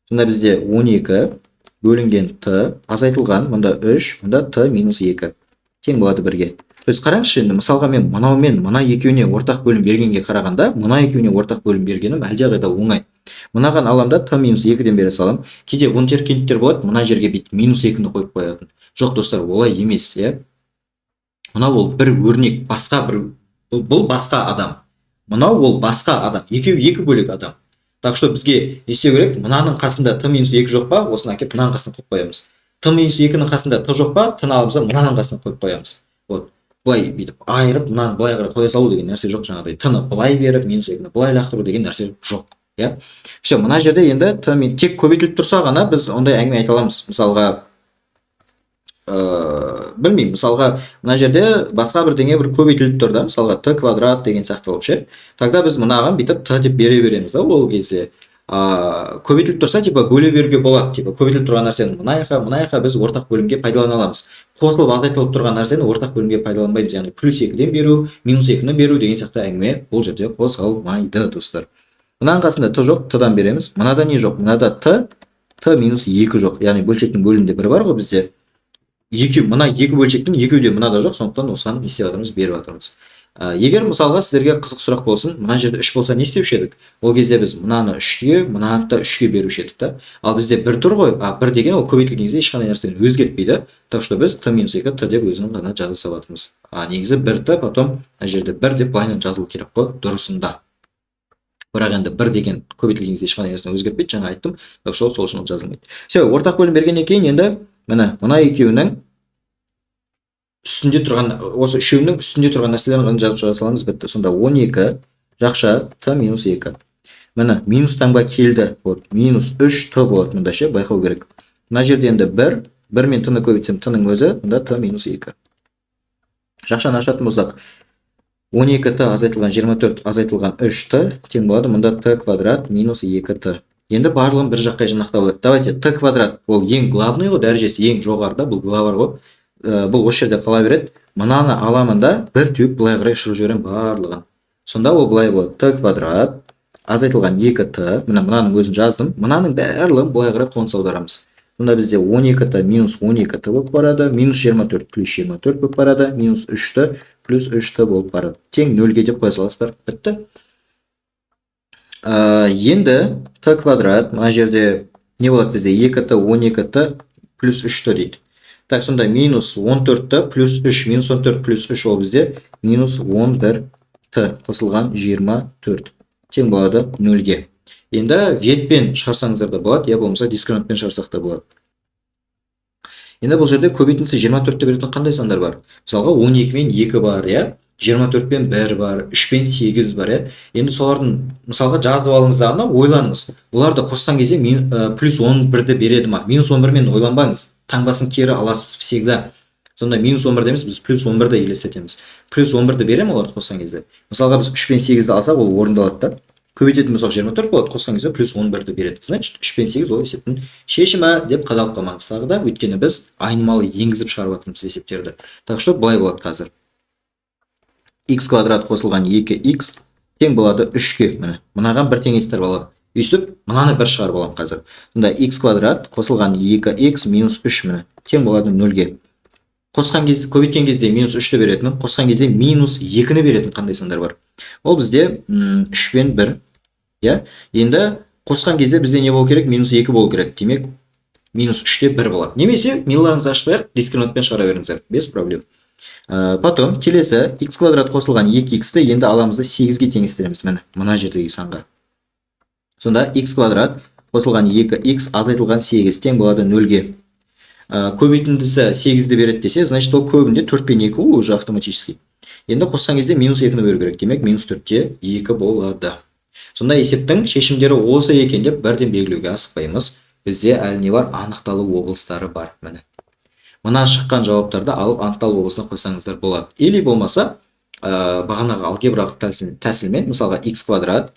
Сонда бізде 12 бөлінген т азайтылған, мұнда 3, мұнда т минус 2 тең болады 1-ге. То есть қараңызшы, енді мысалға мен мынаумен мына екеуіне ортақ бөлім бергенге қарағанда, мына екеуіне ортақ бөлім бергенім әлдеқайда оңай. Мынаған аламда т минус 2-ден бере салам. Кейде вунтеркиндтер болады, мына жерге бүйтіп минус 2-ні қойып қоятын. Жоқ, достар, олай емес, Мынау ол бір өрнек, бұл басқа адам. Мынау ол басқа адам. Екеуі екі бөлек адам. Так что бізге не істеу керек? Мынаның қасында т минус 2 жоқ па? Осыны әкеп мынаның қасына қойып қоямыз. Т минус 2-ның қасында т жоқ па? Т-ны аламыз да мынаның қасына қойып қоямыз. Вот. Былай бүйтіп айырып, мынаны былай қарай қоя салу деген нәрсе жоқ, жаңағыдай. Т-ны былай беріп, минус 2-ні былай лақтыру деген нәрсе жоқ. Все, мына жерде енді т тек көбейтіліп тұрса ғана біз ондай әңгіме айта аламыз. Мысалға, білмеймін, мысалға мына жерде басқа бірдеңе бір көбейтіліп тұр да, мысалға т квадрат деген сияқты болып ше. Тогда біз мынаған бүйтіп т деп бере береміз да ол кезде. көбейтіліп тұрса типа бөле беруге болады, типа көбейтіліп тұрған нәрсені мына жаққа біз ортақ бөлімге пайдалана аламыз. Қосылып азайтылып тұрған нәрсені ортақ бөлімге пайдаланбаймыз, яғни +2-ден беру, -2-ні беру деген сияқты әңгіме бұл жерде қозғалмайды достар. Мынаның қасында т жоқ, т-дан береміз. Мынада не жоқ? Мынада т -2 жоқ, яғни бөлшектің бөлімінде 1 бар ғой бізде. Мына 2 бөлшектің 2-де мынада жоқ, сондықтан осыған не істеп жатырмыз, беріп жатырмыз. Егер мысалға сіздерге қызық сұрақ болсын, мына жерде 3 болса не істеуші едік? Ол кезде біз мынаны 3-ге, мынаны да 3-ге беруші едік та. Ал бізде 1 тұр ғой, 1 деген ол көбейтілген кезде ешқандай нәрсені өзгертпейді. Так что біз т-2 т деп өзінің ғана жаза салатынбыз. Негізі 1 т, потом мына жерде 1 деп былайынан жазылу керек қой, дұрысында. Бірақ енді 1 деген көбейтілген кезде ешқандай нәрсені өзгертпейді, жаңа айттым. Так что сол үшін ол жазылмайды. Все, ортақ бөлім бергеннен кейін енді мына екеуінің үстінде тұрған, осы үшеуінің үстінде тұрған нәрселерін ғана жазып шығара саламыз, бітті. Сонда 12 жақша т-2. Міне минус таңба келді. Вот -3 т болады мында ше, байқау керек. Мына жерде енді 1 мен т-ны көбейтсем т-ның өзі, мында т-2. Жақшаны ашатын болсақ 12 т азайтылған 24 азайтылған 3 т тең болады, мында т квадрат -2 т. Енді барлығын бір жаққа жинақтап алайық. Давайте т квадрат ол ең главный ғой, дәрежесі ең жоғарыда, бұл главар ғой. Бұл осы жерде қала береді. Мынаны аламын да бір түйіп былай қарай ұшырып жіберемін барлығын. Сонда ол былай болады. Т квадрат азайтылған 2 т. Мынаның өзін жаздым. Мынаның барлығын былай қарай қоныс аударамыз. Сонда бізде 12 т -12 т болып барады, -24 +24 болып барады, -3 т +3 т болып барады. Тең 0-ге деп қоя саласыздар. Бітті. Енді т квадрат мына жерде не болады бізде? 2 т 12 т +3 т дейді. Так, сонда -14 т +3, -14 +3 ол бізде -11 т қосылған 24 тең болады 0-ге. Енді ветпен шығарсаңыздар да болады, я болмаса дискриминантпен шығарсақ та болады. Енді бұл жерде көбейтіндісі 24-ті беретін қандай сандар бар? Мысалға 12 мен 2 бар, я? 24 пен 1 бар, 3 пен 8 бар, я? Енді солардың мысалға жазып алыңыздағына ойланыңыз. Бұларды қосқан кезде +11-ді береді ма? -11 мен ойланбаңыз. Таңбасын кері аласыз всегда. Сонда -11 демес, біз +11-ді елестетеміз. +11-ді берем оларды қосқан кезде. Мысалға біз 3 пен 8-ді алсақ, ол орындалады да. Көбейтетін болсақ 24 болады, қосқан кезде +11-ді береді. Значит, 3 пен 8 ол есептің шешімі деп қадалып қалмаңыз тағы да, өйткені біз айнымалы енгізіп шығарып жатырмыз есептерді. Так что былай болады қазір. X квадрат қосылған 2x тең болады 3-ге. Мынаған бір теңестер болады. Өйстіп, мынаны бір шығарып аламын қазір. Сонда x квадрат қосылған 2x -3 тең болады 0-ге. Қосқан кезде, көбейткен кезде -3-ті беретін, қосқан кезде -2-ні беретін қандай сандар бар? Ол бізде 3 пен 1. Я? Енді қосқан кезде бізде не болу керек? -2 болу керек. Демек, -3-те 1 болады. Немесе миларыңызды ашпай-ақ дискриминантпен шығара беріңіздер, без проблем. Потом келесі x квадрат қосылған 2x-ті енді аламызды 8-ге теңестіреміз. Мына жердегі санға. Сонда x квадрат қосылған 2x азайтылған 8 тең болады 0-ге. Көбейтіндісі 8-ді береді десе, значит ол көбінде 4 пен 2 уже автоматически. Енді қосқан кезде -2-ні беру керек. Демек -4-те 2 болады. Сонда есептің шешімдері осы екен деп бірден белгілеуге асықпаймыз. Бізде әлі не бар? Анықталу облыстары бар. Мына шыққан жауаптарды алып анықталу облысына қойсаңыздар болады. Или болмаса бағанағы алгебралық тәсілмен, мысалға x квадрат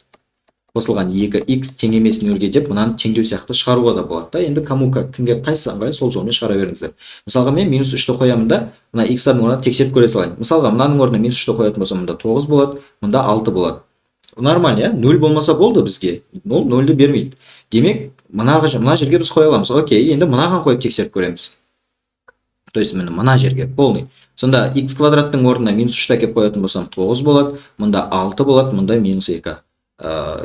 қосылған 2x тең емес 0-ге деп мынаны теңдеу сияқты шығаруға да болады да. Енді кімге қайсысы ыңғайлы сол жолмен шығара беріңіздер. Мысалға мен -3-ті қоямын да, мына x-ардың орнына тексеріп көре салайын. Мысалға мынаның орнына -3-ті қоятын болсам, мында 9 болады, мында 6 болады. Нормально, я? 0 болмаса болды бізге. 0-ді бермейді. Демек, мына жерге біз қоя аламыз. Окей, енді мынаған қойып тексеріп көреміз. То есть мына жерге полный. Сонда x квадраттың орнына -3-ті әкеп қоятын болсам 9 болады, мында 6 болады, мында -2.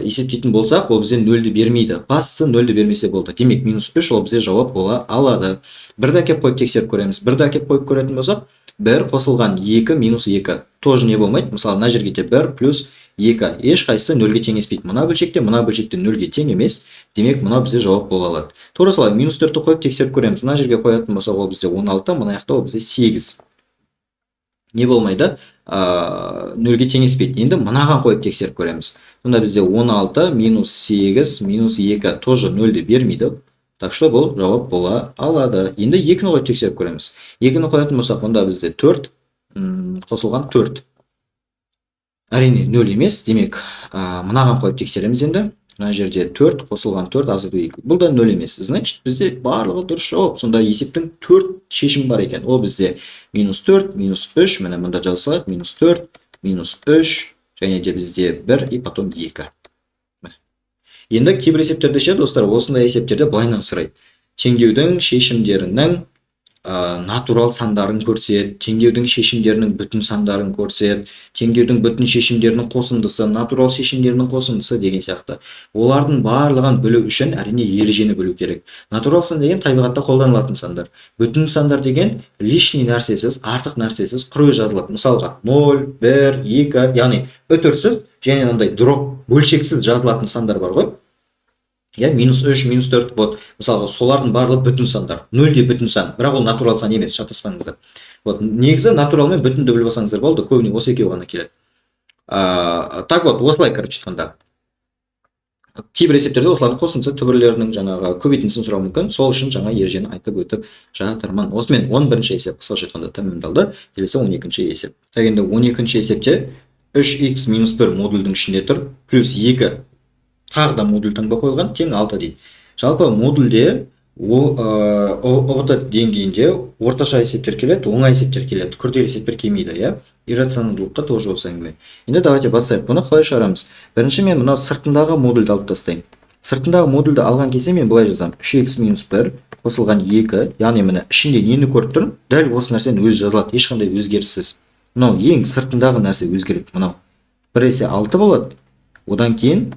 Есептейтін болсақ, ол бізде 0-ді бермейді. Бастысы 0-ді бермесе болды. Демек, -3 ол бізде жауап бола алады. 1-ді әкеп қойып тексеріп көреміз. 1-ді әкеп қойып көретін болсақ, 1 қосылған 2 -2. Тоже не болмайды. Мысалы, мына жерге де 1 + 2. Ешқайсысы 0-ге теңеспейді. Мына бөлшекте 0-ге тең емес. Демек, мына бізде жауап бола алады. Тура солай, -4-ті қойып тексеріп көреміз. Мына жерге қоятын болсақ, ол бізде 16, мына жақта ол бізде 8. Не болмайды? 0-ге теңеспейді. Енді мынаған қойып тексеріп көреміз. Сонда бізде 16 -8 -2 тоже 0-ді бермейді. Так что бұл жауап бола алады. Енді 2-ні қойып тексеріп көреміз. 2-ні қоятын болсақ, онда бізде 4 қосылған 4. Әрине 0 емес. Демек, мынаған қойып тексереміз енді. мына жерде 4 қосылған 4 азайту 2. Бұл да 0 емес. Значит, бізде барлығы дұрыс жауап. Сонда есептің 4 шешімі бар екен. Ол бізде -4, -3, міне мында жазсақ, -4, -3, және де бізде 1 и потом 2. Енді кейбір есептерде ше, достар, осындай есептерде былайынан сұрайды. Теңдеудің шешімдерінің натурал сандарын көрсет, теңдеудің шешімдерінің бүтін сандарын көрсет, теңдеудің бүтін шешімдерінің қосындысы, натурал шешімдерінің қосындысы деген сияқты. Олардың барлығын білу үшін әрине ережені білу керек. Натурал сан деген табиғатта қолданылатын сандар. Бүтін сандар деген лишний нәрсесіз, артық нәрсесіз құр жазылады. Мысалға 0, 1, 2, яғни үтірсіз және мындай дроп, бөлшексіз жазылатын сандар бар ғой. Я -3, -4, вот, мысалға солардың барлығы бүтін сандар. 0 де бүтін сан, бірақ ол натурал сан емес, шатаспаңыздар. Вот, негізі натурал мен бүтінді біліп алсаңыздар болды, көбіне осы екеуі ғана келеді. Так вот, осылай, короче айтқанда. Кейбір есептерде осылардың қосындысы түбірлерінің жаңағы көбейтіндісін сұрау мүмкін. Сол үшін жаңа ережені айтып өтіп жатырмын. Осымен 11-ші есеп қысқаша айтқанда тәмамдалды. Келесі 12-ші есеп. Енді 12-ші есепте 3x - 1 модульдің ішінде тұр, плюс 2 тағы да модуль таңба қойылған, тең 6 дейді. Жалпы модульде ОБТ деңгейінде орташа есептер келеді, оңай есептер келеді, күрделі есептер келмейді, иә. Иррационалдылыққа тоже осы әңгіме. Енді давайте бастайық. Бұны қалай шығарамыз? Бірінші мен мына сыртындағы модульді алып тастаймын. Сыртындағы модульді алған кезде мен былай жазамын: 3x - 1 қосылған 2, яғни міне ішінде нені көріп тұрмын? Дәл осы нәрсені өзі жазылады, ешқандай өзгеріссіз. Мынау ең сыртындағы нәрсе өзгереді. Мынау 1 есе 6 болады. Одан кейін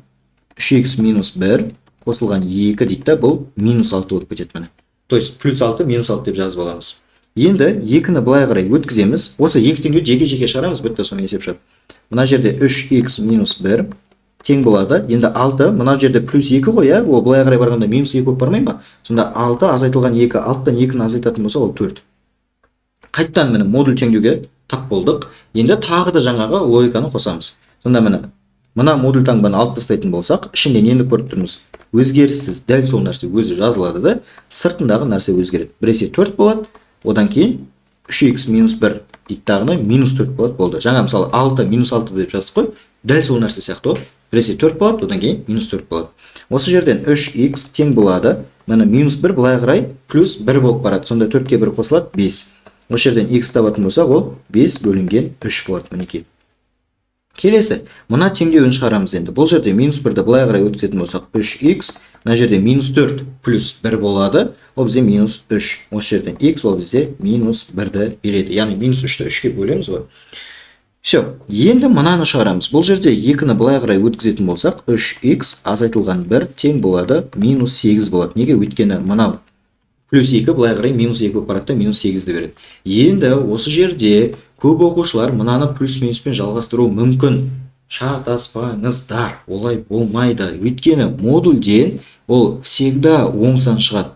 3x - 1 қосылған 2 дейді да, бұл -6 болып кетеді міне. То есть +6 -6 деп жазып аламыз. Енді 2-ні былай қарай өткіземіз. Осы 2 теңдеуді жеке-жеке шығарамыз, бітті, соны есеп шығады. Мына жерде 3x - 1 тең болады. Енді 6, мына жерде +2 ғой, иә, ол былай қарай барғанда -2 болып бармай ма? Сонда 6 азайтылған 2, 6-тан 2-ні азайтатын болса, ол 4. Қайттан міне модуль теңдеуге тап болдық. Енді тағы да жаңағы логиканы қосамыз. Сонда мына модуль таңбаны алып тастайтын болсақ, ішінде нені көріп тұрмыз? Өзгеріссіз, дәл сол нәрсе өзі жазылады да, сыртындағы нәрсе өзгереді. 1 есе 4 болады, одан кейін 3x - 1 дейді тағына -4 болады, болды. Жаңа мысалы 6 -6 деп жаздық қой, дәл сол нәрсе сияқты ғой. 1 есе 4 болады, одан кейін -4 болады. Осы жерден 3x тең болады, міне -1 былай қарай плюс 1 болып барады. Сонда 4-ке 1 қосылады, 5. Осы жерден x табатын болсақ, ол 5 бөлінген 3 болады, мінекей. Келесі, мына теңдеуін шығарамыз енді. Бұл жерде -1-ді былай қарай өткізетін болсақ, 3x, мына жерде -4 плюс 1 болады, ол бізде -3. Осы жерден x, ол бізде -1-ді береді. Яғни -3-ті 3-ке бөлеміз ғой. Все, енді мынаны шығарамыз. Бұл жерде 2-ні былай қарай өткізетін болсақ, 3x азайтылған 1 тең болады, -8 болады. Неге? Өйткені мынау +2 былай қарай -2 болып барады да, -8-ді береді. Енді осы жерде көп оқушылар мынаны плюс-минуспен жалғастыру мүмкін. Шатаспаңыздар, олай болмайды. Өйткені модульден ол всегда оң сан шығады.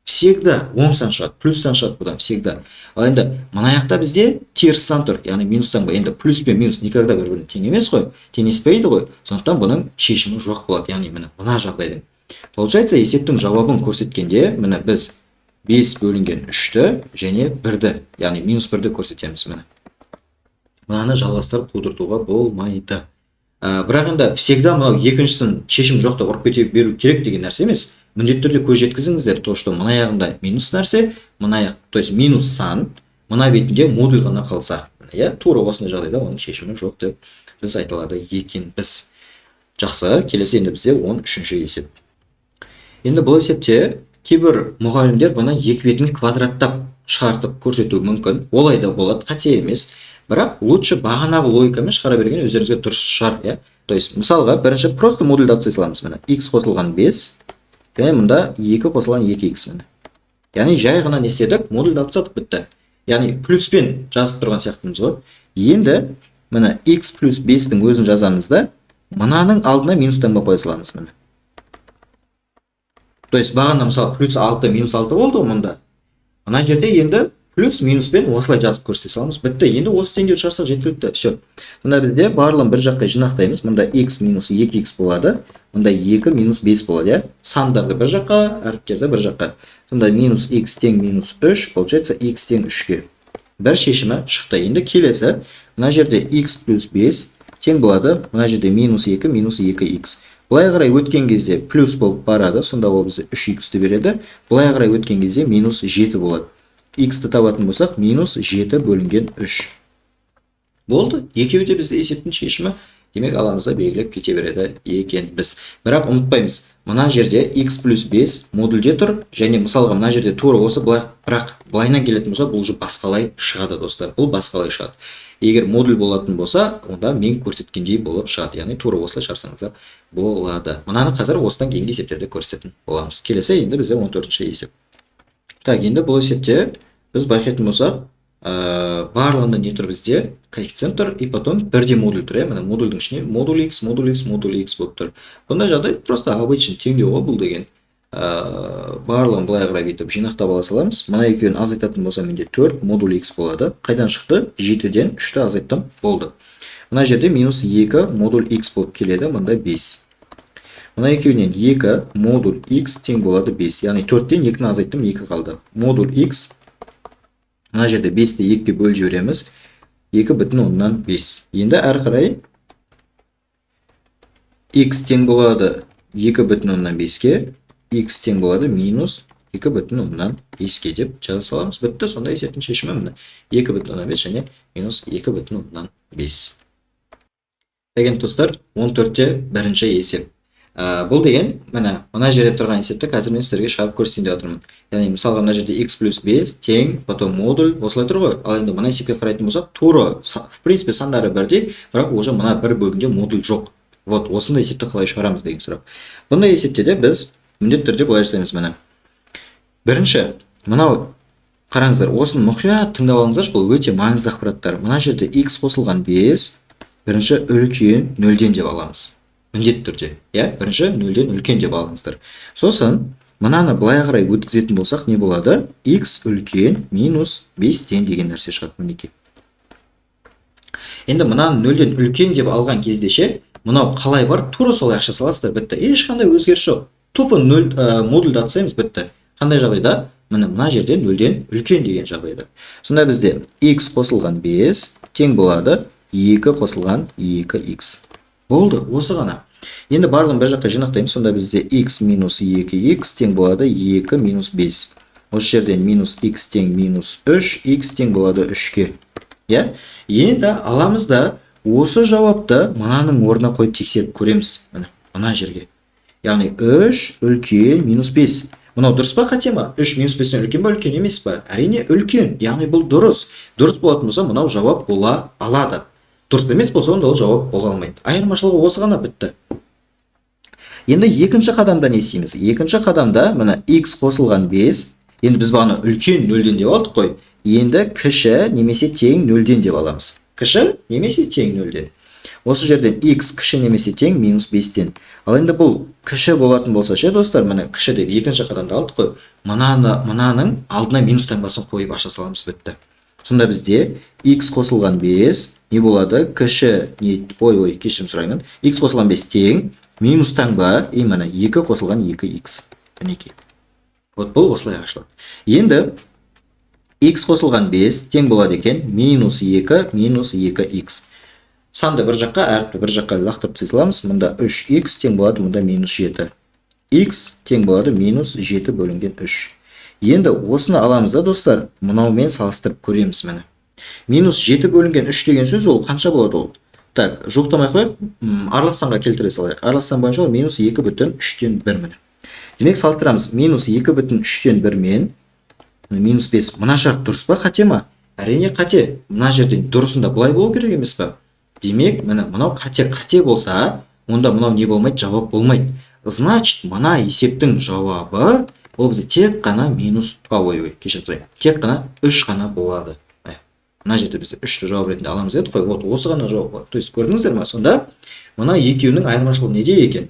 Всегда оң сан шығады, плюс сан шығады бұдан, всегда. Ал енді мына жақта бізде теріс сан тұр, яғни минус таңба. Енді плюс пен минус никогда бір-біріне тең емес қой, теңеспейді ғой. Сондықтан бұның шешімі жоқ болады, яғни мына жағдайдың. Получается, есептің жауабын көрсеткенде, міне біз 5 бөлінген 3-ті және 1-ді, яғни -1-ді көрсетеміз міне. Мынаны жалғастырып қудыртуға болмайды. Бірақ енді всегда мынау екіншісін шешім жоқ деп ұрып кете беру керек деген нәрсе емес. Міндетті түрде көз жеткізіңіздер, то что мына аяғында минус нәрсе, мына аяқ, то есть минус сан, мына бетінде модуль ғана қалса, иә, тура осындай жағдайда оның шешімі жоқ деп біз айтылады екенбіз. Жақсы, келесі енді бізде 13-ші есеп. Енді бұл есепте кейбір мұғалімдер бұны екі бетін квадраттап шығартып көрсету мүмкін. Олай да болады, қате емес. Бірақ лучше бағанағы логикамен шығара берген өздеріңізге дұрыс шығар, иә. То есть мысалға бірінші просто модульді алып саламыз міне. X қосылған 5, және мұнда 2 қосылған 2x міне. Яғни жай ғана не істедік, модульді алып тастадық, бітті. Яғни плюспен жазып тұрған сияқтымыз ғой. Енді міне x плюс 5-дің өзін жазамыз да, мынаның алдына минус таңба қоя саламыз міне. То есть бағана мысалы плюс 6 минус 6 болды ғой мұнда. Мына жерде енді плюс минуспен осылай жазып көрсете саламыз. Бітті. Енді осы теңдеуді шығарсақ жеткілікті. Все. Сонда бізде барлығын бір жаққа жинақтаймыз. Мұнда x минус 2x болады. Мұнда 2 минус 5 болады, иә. Сандарды бір жаққа, әріптерді бір жаққа. Сонда минус x тең минус 3, получается x тең 3-ке. Бір шешімі шықты. Енді келесі, мына жерде x плюс 5 тең болады. Мына жерде минус 2 минус 2х. Былай қарай өткен кезде плюс болып барады. Сонда ол бізде 3х-ті береді. Былай қарай өткен кезде минус 7 болады. Х-ті табатын болсақ, минус 7 бөлінген 3. Болды. Екеуі де бізде есептің шешімі. Демек аламызда белгілеп кете береді екенбіз. Бірақ ұмытпаймыз. Мына жерде x плюс 5 модульде тұр, және мысалға мына жерде тура осы бірақ былайынан келетін болса, бұл же басқалай шығады, достар. Бұл басқалай шығады. Егер модуль болатын болса, онда мен көрсеткендей болып шығады. Яғни тура осылай шығарсаңыздар болады. Мынаны қазір осыдан кейінгі есептерде көрсететін боламыз. Келесі енді бізде 14-ші есеп. Так, енді бұл есепте біз байқайтын болсақ, барлығында не тұр бізде? Коэффициент тұр, и потом бірде модуль тұр. Мына модульдің ішіне модуль x, модуль x, модуль x болып тұр. Бұндай жағдай просто обычный теңдеу ғой бұл деген. Барлығын былай қарай бүйтіп жинақтап ала саламыз. Мына екеуін азайтатын болса, менде 4 модуль x болады. Қайдан шықты? 7-ден 3-ті азайттым, болды. Мына жерде минус 2 модуль x болып келеді, мында 5. Мына екеуінен 2 модуль x тең болады 5. Яғни 4-тен 2-ні азайттым, 2 қалды. Модуль x, мына жерде 5-ті 2-ге бөліп жібереміз. 2,5. Енді әрі қарай x тең болады 2,5-ге, x тең болады минус 2,5-ге деп жаза саламыз. Бітті, сонда есептің шешімі міне 2,5 және минус 2,5. Деген достар, 14-те бірінші есеп. Бұл деген, мына жерде тұрған есепті қазір мен сіздерге шығарып көрсетейін деп отырмын. Яғни мысалға мына жерде x плюс 5 тең, потом модуль, осылай тұр ғой. Ал енді мына есепке қарайтын болсақ, тура, в принципе, сандары бірдей, бірақ уже мына бір бөлігінде модуль жоқ. Вот, осындай есепті қалай шығарамыз деген сұрақ. Бұндай есепте де біз міндетті түрде былай жасаймыз міне. Бірінші, мынау қараңыздар, осыны мұқият тыңдап алыңыздар, бұл өте маңызды ақпараттар. Мына жерде x қосылған 5, бірінші үлкен 0-ден деп аламыз. Міндетті түрде. Бірінші 0-ден үлкен деп алыңыздар. Сосын, мынаны былай қарай өткізетін болсақ, не болады? X үлкен минус 5-тен деген нәрсе шығады мінекей. Енді мынаны 0-ден үлкен деп алған кездеше, мынау қалай бар? Тура солай ақша саласыздар, бітті. Ешқандай өзгеріс жоқ. Тупы модульді атсаймыз, бітті. Қандай жағдайда? Мына жерде 0-ден үлкен деген жағдайда. Сонда бізде x қосылған 5 тең болады 2 қосылған 2x. Болды, осы ғана. Енді барлығын бір жаққа жинақтаймыз. Сонда бізде x минус 2x тең болады 2 минус 5. Осы жерден минус x тең минус 3, x тең болады 3-ке. Енді аламыз да осы жауапты мынаның орнына қойып тексеріп көреміз. Мына жерге. Яғни 3 үлкен минус 5. Мынау дұрыс па, қате ма? 3 минус 5-тен үлкен ба, үлкен емес па? Әрине үлкен. Яғни бұл дұрыс. Дұрыс болатын болса, мынау жауап бола алады. Дұрыс емес болса, онда ол жауап бола алмайды. Айырмашылығы осы ғана, бітті. Енді екінші қадамда не істейміз? Екінші қадамда мына x қосылған 5. Енді біз бағана үлкен 0-ден деп алдық қой. Енді кіші немесе тең 0-ден деп аламыз. Кіші немесе тең 0-ден. Осы жерден x кіші немесе тең минус 5-тен. Ал енді бұл кіші болатын болса ше, достар, мына кіші деп екінші қадамда алдық қой. Мынаның алдына минус таңбасын қойып аша саламыз, бітті. Сонда бізде x қосылған 5 не болады? Кіші, кешірім сұраймын. X қосылған 5 тең, минус таңба, мына 2 қосылған 2x. Мінекей. Вот бұл осылай ашылады. Енді x қосылған 5 тең болады екен, минус 2, минус 2x. Санды бір жаққа, әріпті бір жаққа лақтырып саламыз. Мұнда 3x тең болады, мұнда минус 7. x тең болады минус 7 бөлінген 3. Енді осыны аламыз да, достар, мынаумен салыстырып көреміз мені. Минус 7 бөлінген 3 деген сөз ол қанша болады ол? Так, жоқтамай қойып, араласанға келтіре салайық. Араласан бойынша ол минус 2,3-тен 1 мені. Демек салыстырамыз. Минус 2,3-тен 1 мен минус 5. Мына шарт дұрыс па, қате ма? Әрине қате. Мына жерден дұрысында бұлай болу керек емес па? Демек, мынау қате болса, онда мынау не болмайды, жауап болмайды. Значит, мына есептің жауабы ол бізде тек қана минус, тек қана 3 қана болады. Мына жерде бізде 3-ті жауап ретінде аламыз еді қой. Вот осы ғана жауап болады. То есть көрдіңіздер ме? Сонда мына екеуінің айырмашылығы неде екен?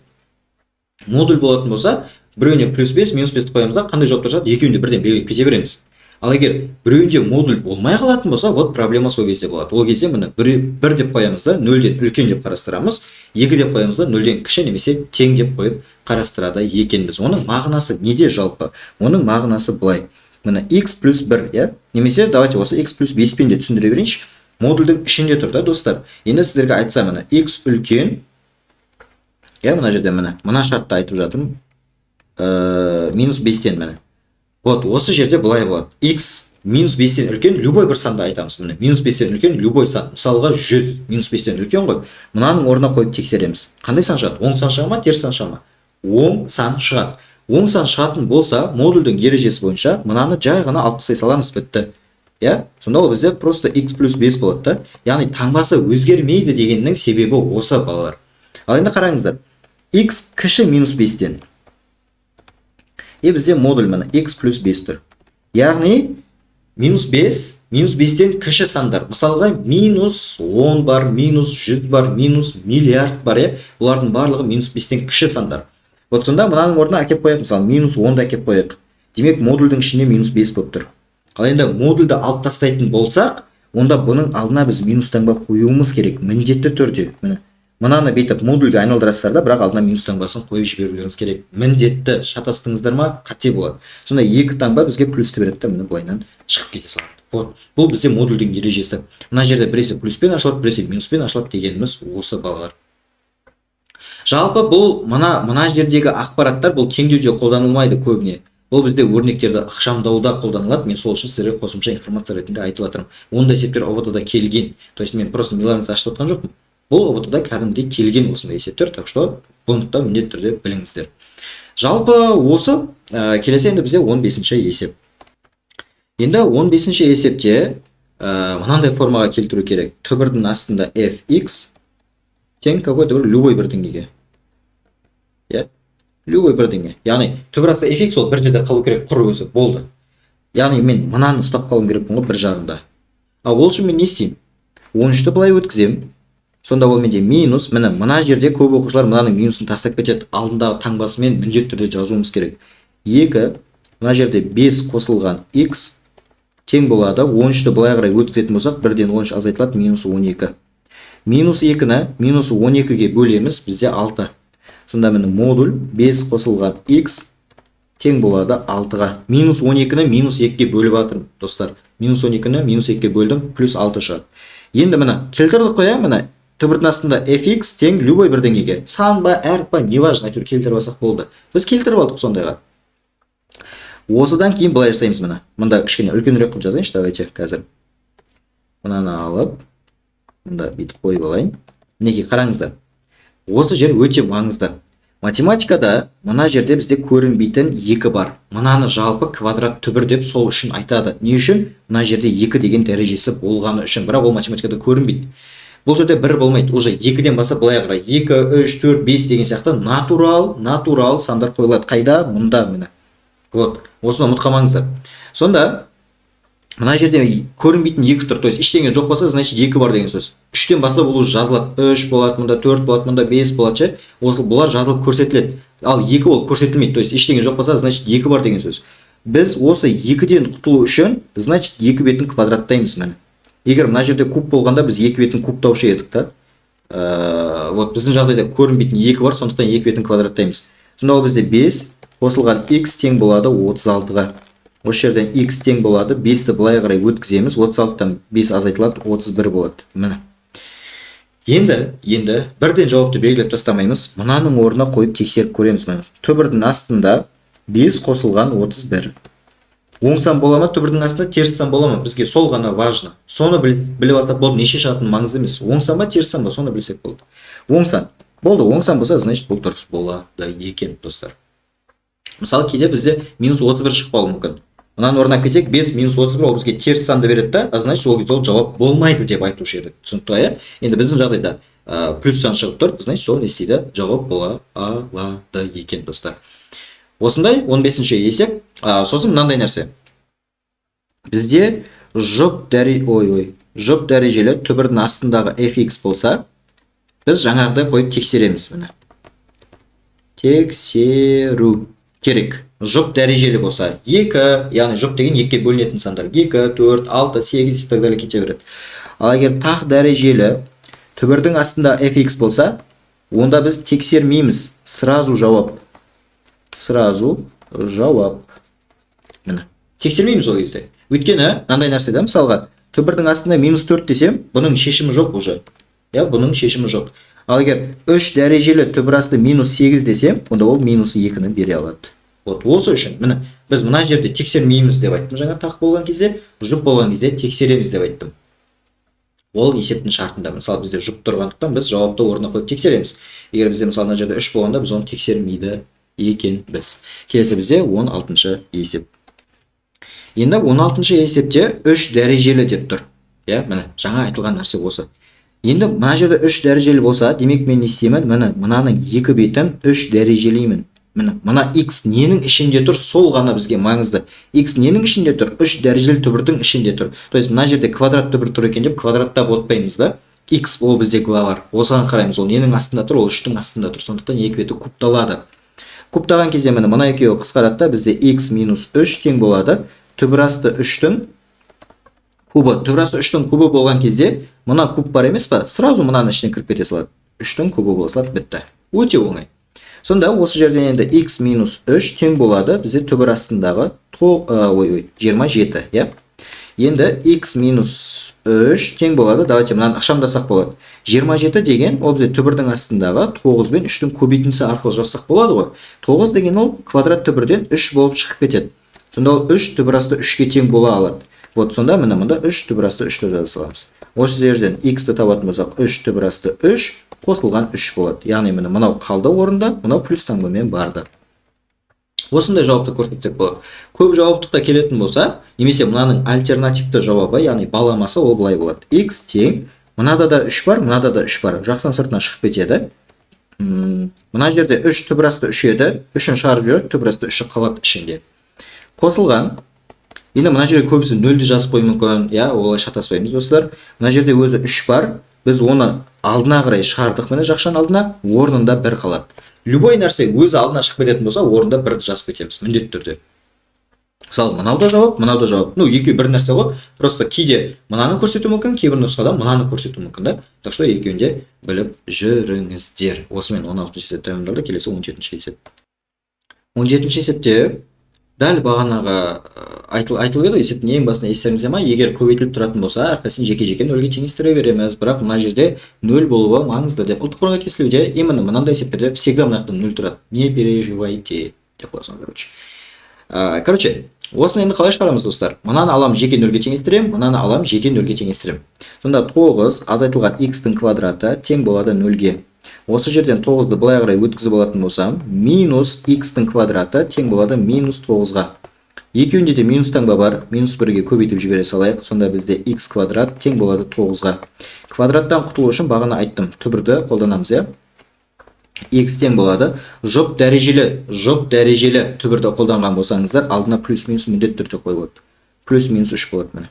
Модуль болатын болса, біреуіне плюс 5, минус 5-ті қоямыз да, қандай жауап тұрады? Екеуінде бірден белгілеп кете береміз. Ал егер біреуінде модуль болмай қалатын болса, вот проблема сол кезде болады. Ол кезде міне 1 деп қоямыз да, 0-ден үлкен деп қарастырамыз, 2 деп қоямыз да, 0-ден кіші немесе тең деп қойып қарастырады екенбіз. Оның мағынасы неде жалпы? Оның мағынасы былай. Міне x плюс 1, немесе давайте осы x плюс 5 пен де түсіндіре берейінші. модульдің ішінде тұр да достар. Енді сіздерге айтсам, мына x үлкен, мына жерде мына шартты айтып жатырмын, минус 5-тен міне. Вот осы жерде былай болады. X минус 5-тен үлкен любой бір санды айтамыз. Міне минус 5-тен үлкен любой сан. Мысалға 100 минус 5-тен үлкен ғой. Мынаның орнына қойып тексереміз. Қандай сан шығады? Оң сан шыға ма, теріс сан шыға ма? Оң сан шығады. Оң сан шығатын болса, модульдің ережесі бойынша мынаны жай ғана алып тастай саламыз, бітті. Сонда ол бізде просто x плюс 5 болады да. Яғни таңбасы өзгермейді дегеннің себебі осы, балалар. Ал енді қараңыздар. X кіші минус 5-тен. Бізде модуль мына x плюс 5 тұр. Яғни минус 5-тен кіші сандар. Мысалға минус 10 бар, минус 100 бар, минус миллиард бар. Бұлардың барлығы минус 5-тен кіші сандар. Вот сонда мынаның орнына әкеп қояйық, мысалы минус 10-ды әкеп қояйық. Демек модульдің ішінде минус 5 болып тұр. Ал енді модульді алып тастайтын болсақ, онда бұның алдына біз минус таңба қоюымыз керек, міндетті түрде. Мынаны бейтіп модульге айналдырасыздар да, бірақ алдына минус таңбасын қойып жіберулеріңіз керек. Міндетті, шатастыңыздар ма, қате болады. Сонда екі таңба бізге плюсті береді, міне былайынан шығып кете салады. Вот, бұл бізде модульдің ережесі. Мына жерде біресе плюспен ашылады, біресе минуспен ашылады дегеніміз осы, балалар. Жалпы бұл мына жердегі ақпараттар бұл теңдеуде қолданылмайды көбіне. Бұл бізде өрнектерді ықшамдауда қолданылады. Мен сол үшін сіздерге қосымша информация ретінде айтып жатырмын. Ондай есептер ОБТ-да келген. То есть мен просто миларыңызды ашып отқан жоқпын. Бұл ОБТ-да кәдімгідей келген осындай есептер, так что бұны да міндетті түрде біліңіздер. Жалпы осы келесі енді бізде 15-ші есеп. Енді 15-ші есепте мынандай формаға келтіру керек. Түбірдің астында fx тең какой-то бір любой бір деңгейге. Любой бір деңгей. Яғни түбір астында fx ол бір жерде қалу керек, құр өзі болды. Яғни мен мынаны ұстап қалуым керекпін ғой бір жағында. Ал ол үшін мен не істеймін? 13-ті былай өткіземін. Сонда ол менде минус, мына жерде көп оқушылар мынаның минусын тастап кетеді. Алдындағы таңбасымен міндетті түрде жазуымыз керек. 2, мына жерде 5 қосылған x тең болады. 13-ті былай қарай өткізетін болсақ, 1-ден 13 азайтылады, минус 12. Минус 2-ні минус 12-ге бөлеміз, бізде 6. Сонда міне модуль 5 қосылған x тең болады 6-ға. Минус 12-ні минус 2-ге бөліп жатырмын, достар. Минус 12-ні минус 2-ге бөлдім, плюс 6 шығады. Енді міне келтірдік қоя, міне түбірдің астында fx тең любой бір деңгейге. Сан ба, әріп па, не важно, әйтеуір келтіріп алсақ болды. Біз келтіріп алдық сондайға. Осыдан кейін былай жасаймыз міне. Мында кішкене үлкенірек қылып жазайыншы, давайте қазір. Мынаны алып, мында бүйтіп қойып алайын. Мінекей қараңыздар. Осы жер өте маңызды. Математикада мына жерде бізде көрінбейтін 2 бар. Мынаны жалпы квадрат түбір деп сол үшін айтады. Не үшін? Мына жерде 2 деген дәрежесі болғаны үшін. Бірақ ол математикада көрінбейді. Бұл жерде 1 болмайды. Уже 2-ден бастап былай қарай 2, 3, 4, 5 деген сияқты натурал сандар қойылады. Қайда? Мұнда міне. Вот, осыны ұмытқамаңыздар. Сонда мына жерде көрінбейтін 2 тұр. То есть ештеңе жоқ болса, значит 2 бар деген сөз. 3-тен бастап ол жазылады. 3 болады, мұнда 4 болады, мұнда 5 болады. Осы бұлар жазылып көрсетіледі. Ал 2 ол көрсетілмейді. То есть ештеңе жоқ болса, значит 2 бар деген сөз. Біз осы 2-ден құтылу үшін, значит 2 бетін квадраттаймыз міне. Егер мына жерде куб болғанда біз 2 бетін кубтаушы едік та. Вот біздің жағдайда көрінбейтін 2 бар, сондықтан 2 бетін квадраттаймыз. Сонда ол бізде 5 қосылған x тең болады 36-ға. Осы жерден x тең болады, 5-ті былай қарай өткіземіз, 36-тан 5 азайтылады, 31 болады. Міне. Енді бірден жауапты белгілеп тастамаймыз. Мынаның орнына қойып тексеріп көреміз. Түбірдің астында 5 қосылған 31. Оң сан бола ма, түбірдің астында теріс сан бола ма? Бізге сол ғана важно. Соны біліп бастап болды, неше шығатыны маңызды емес. Оң сан ба, теріс сан ба, соны білсек болды. Оң сан. Болды, оң сан болса, значит бұл дұрыс болады екен, достар. Мысалы, кейде бізде минус 31 шықпауы мүмкін. Мынаны орнына келсек, 5 минус 31 ол бізге теріс санды береді да, значит ол жауап болмайды деп айтушы едік. Түсінікті, енді біздің жағдайда плюс сан шығып тұр, значит сол не істейді, жауап бола алады екен, достар. Осындай 15-ші есеп. Сосын мынандай нәрсе. Бізде жұп дәрежелі түбірдің астындағы fx болса, біз жаңағыдай қойып тексереміз. Тексеру керек. Жұп дәрежелі болса 2, яғни жұп деген 2-ге бөлінетін сандар. 2, 4, 6, 8 и так далее кете береді. Ал егер тақ дәрежелі түбірдің астында fx болса, онда біз тексермейміз. Сразу жауап. Міне. Тексермейміз ол кезде. Өйткені мынандай нәрседе, мысалға түбірдің астында минус 4 десем, бұның шешімі жоқ уже. Бұның шешімі жоқ. Ал егер 3 дәрежелі түбір асты минус 8 десем, онда ол минус 2-ні бере алады. Осы үшін, міне, біз мына жерде тексермейміз деп айттым. Жаңа тақ болған кезде, жұп болған кезде тексереміз деп айттым. Ол есептің шартында. Мысалы, бізде жұп тұрғандықтан біз жауапты орнына қойып тексереміз. Егер бізде мысалы мына жерде 3 болғанда, біз оны тексермейді екенбіз. Келесі бізде 16-шы есеп. Енді 16-шы есепте 3 дәрежелі деп тұр. Міне, жаңа айтылған нәрсе осы. Енді мына жерде 3 дәрежелі болса, демек мен не істеймін? Міне, мынаның 2 бетін 3 дәрежелеймін. Мына x ненің ішінде тұр, сол ғана бізге маңызды. X ненің ішінде тұр? 3 дәрежелі түбірдің ішінде тұр. То есть мына жерде квадрат түбір тұр екен деп квадраттап отпаймыз да. X ол бізде главар. Осыған қараймыз, ол ненің астында тұр? Ол 3-тің астында тұр. Сондықтан екі беті кубталады. Кубтаған кезде мына екеуі қысқарады да, бізде x минус 3 тең болады. Түбір асты 3-тің кубы. Түбір асты 3-тің кубы болған кезде мына куб бар емес па? Сразу мынаны ішінен кіріп кете салады. 3-тің кубы бола салады, бітті. Өте оңай. Сонда осы жерден енді x минус 3 тең болады бізде түбір астындағы 27, Енді x минус 3 тең болады. Давайте мынаны ақшамдасақ болады. 27 деген ол бізде түбірдің астындағы 9 бен 3-тің көбейтіндісі арқылы жазсақ болады ғой. 9 деген ол квадрат түбірден 3 болып шығып кетеді. Сонда ол 3 түбір асты 3-ке тең бола алады. Сонда мында 3 түбір асты 3-ті жаза саламыз. Осы жерден x-ті табатын болсақ 3 түбір асты 3 қосылған 3 болады. Яғни мынау қалды орында, мынау плюс таңбамен барды. Осындай жауапты көрсетсек болады. Көп жауаптықта келетін болса, немесе мынаның альтернативті жауабы, яғни баламасы ол былай болады. X тең, мынада да 3 бар, мынада да 3 бар. Жақтан сыртына шығып кетеді. Мына жерде 3 түбір асты 3 еді, 3-ін шығарып жібереді, түбір асты 3 қалады ішінде. Қосылған. Енді мына жерге көбісі 0-ді жазып қою мүмкін, олай шатаспаймыз достар. Мына жерде өзі 3 бар. Біз оны алдына қарай шығардық, міне жақшан алдына, орнында 1 қалады. Любой нәрсе өзі алдына шығып кететін болса, орнында 1-ді жазып кетеміз, міндетті түрде. Мысалы, мынау да жауап, мынау да жауап. Екеуі бір нәрсе ғой. Просто кейде мынаны көрсету мүмкін, кейбір нұсқада мынаны көрсету мүмкін да. Так что екеуін де біліп жүріңіздер. Осымен 16-шы есеп тәмамдалды, келесі 17-ші есеп. 17-ші есепте дәл бағанаға айтылып еді, есептің ең басында естеріңізде ма? Егер көбейтіліп тұратын болса, әрқайсысын жеке-жеке нөлге теңестіре береміз. Бірақ мына жерде 0 болуы маңызды деп. Ұлттық бірыңғай тестілеуде именно мынандай есептерде всегда мынаяқта 0 тұрады. Не переживайте деп қойсаңыз, короче, осыны енді қалай шығарамыз достар? Мынаны алам жеке нөлге теңестірем, мынаны алам жеке нөлге теңестірем. Сонда 9 азайтылған x-тің квадраты тең болады 0-ге. Осы жерден 9-ды былай қарай өткізіп алатын болсам, минус x-тің квадраты тең болады минус 9-ға. Екеуінде де минус таңба бар, минус 1-ге көбейтіп жібере салайық. Сонда бізде x квадрат тең болады 9-ға. Квадраттан құтылу үшін бағана айттым, түбірді қолданамыз, x тең болады. Жұп дәрежелі түбірді қолданған болсаңыздар, алдына плюс-минус міндетті түрде қойылады. Плюс-минус 3 болады міне.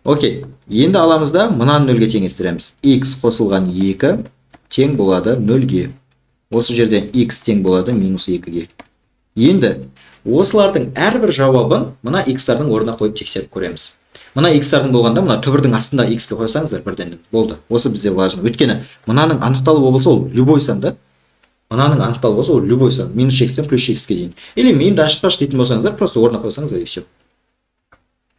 Окей, енді аламыз да мынаны 0-ге теңестіреміз. X қосылған 2 тең болады 0-ге. Осы жерден x тең болады минус 2-ге. Енді осылардың әрбір жауабын мына x-тардың орнына қойып тексеріп көреміз. Мына x-тардың болғанда, мына түбірдің астында x-ке қойсаңыздар бірден болды. Осы бізде важно. Өйткені мынаның анықталуы болса ол любой сан да. Мынаның анықталуы болса ол любой сан. Минус x-тен плюс x-ке дейін. Или мені ашытпаш дейтін болсаңыздар, просто орнына қойсаңыздар и все.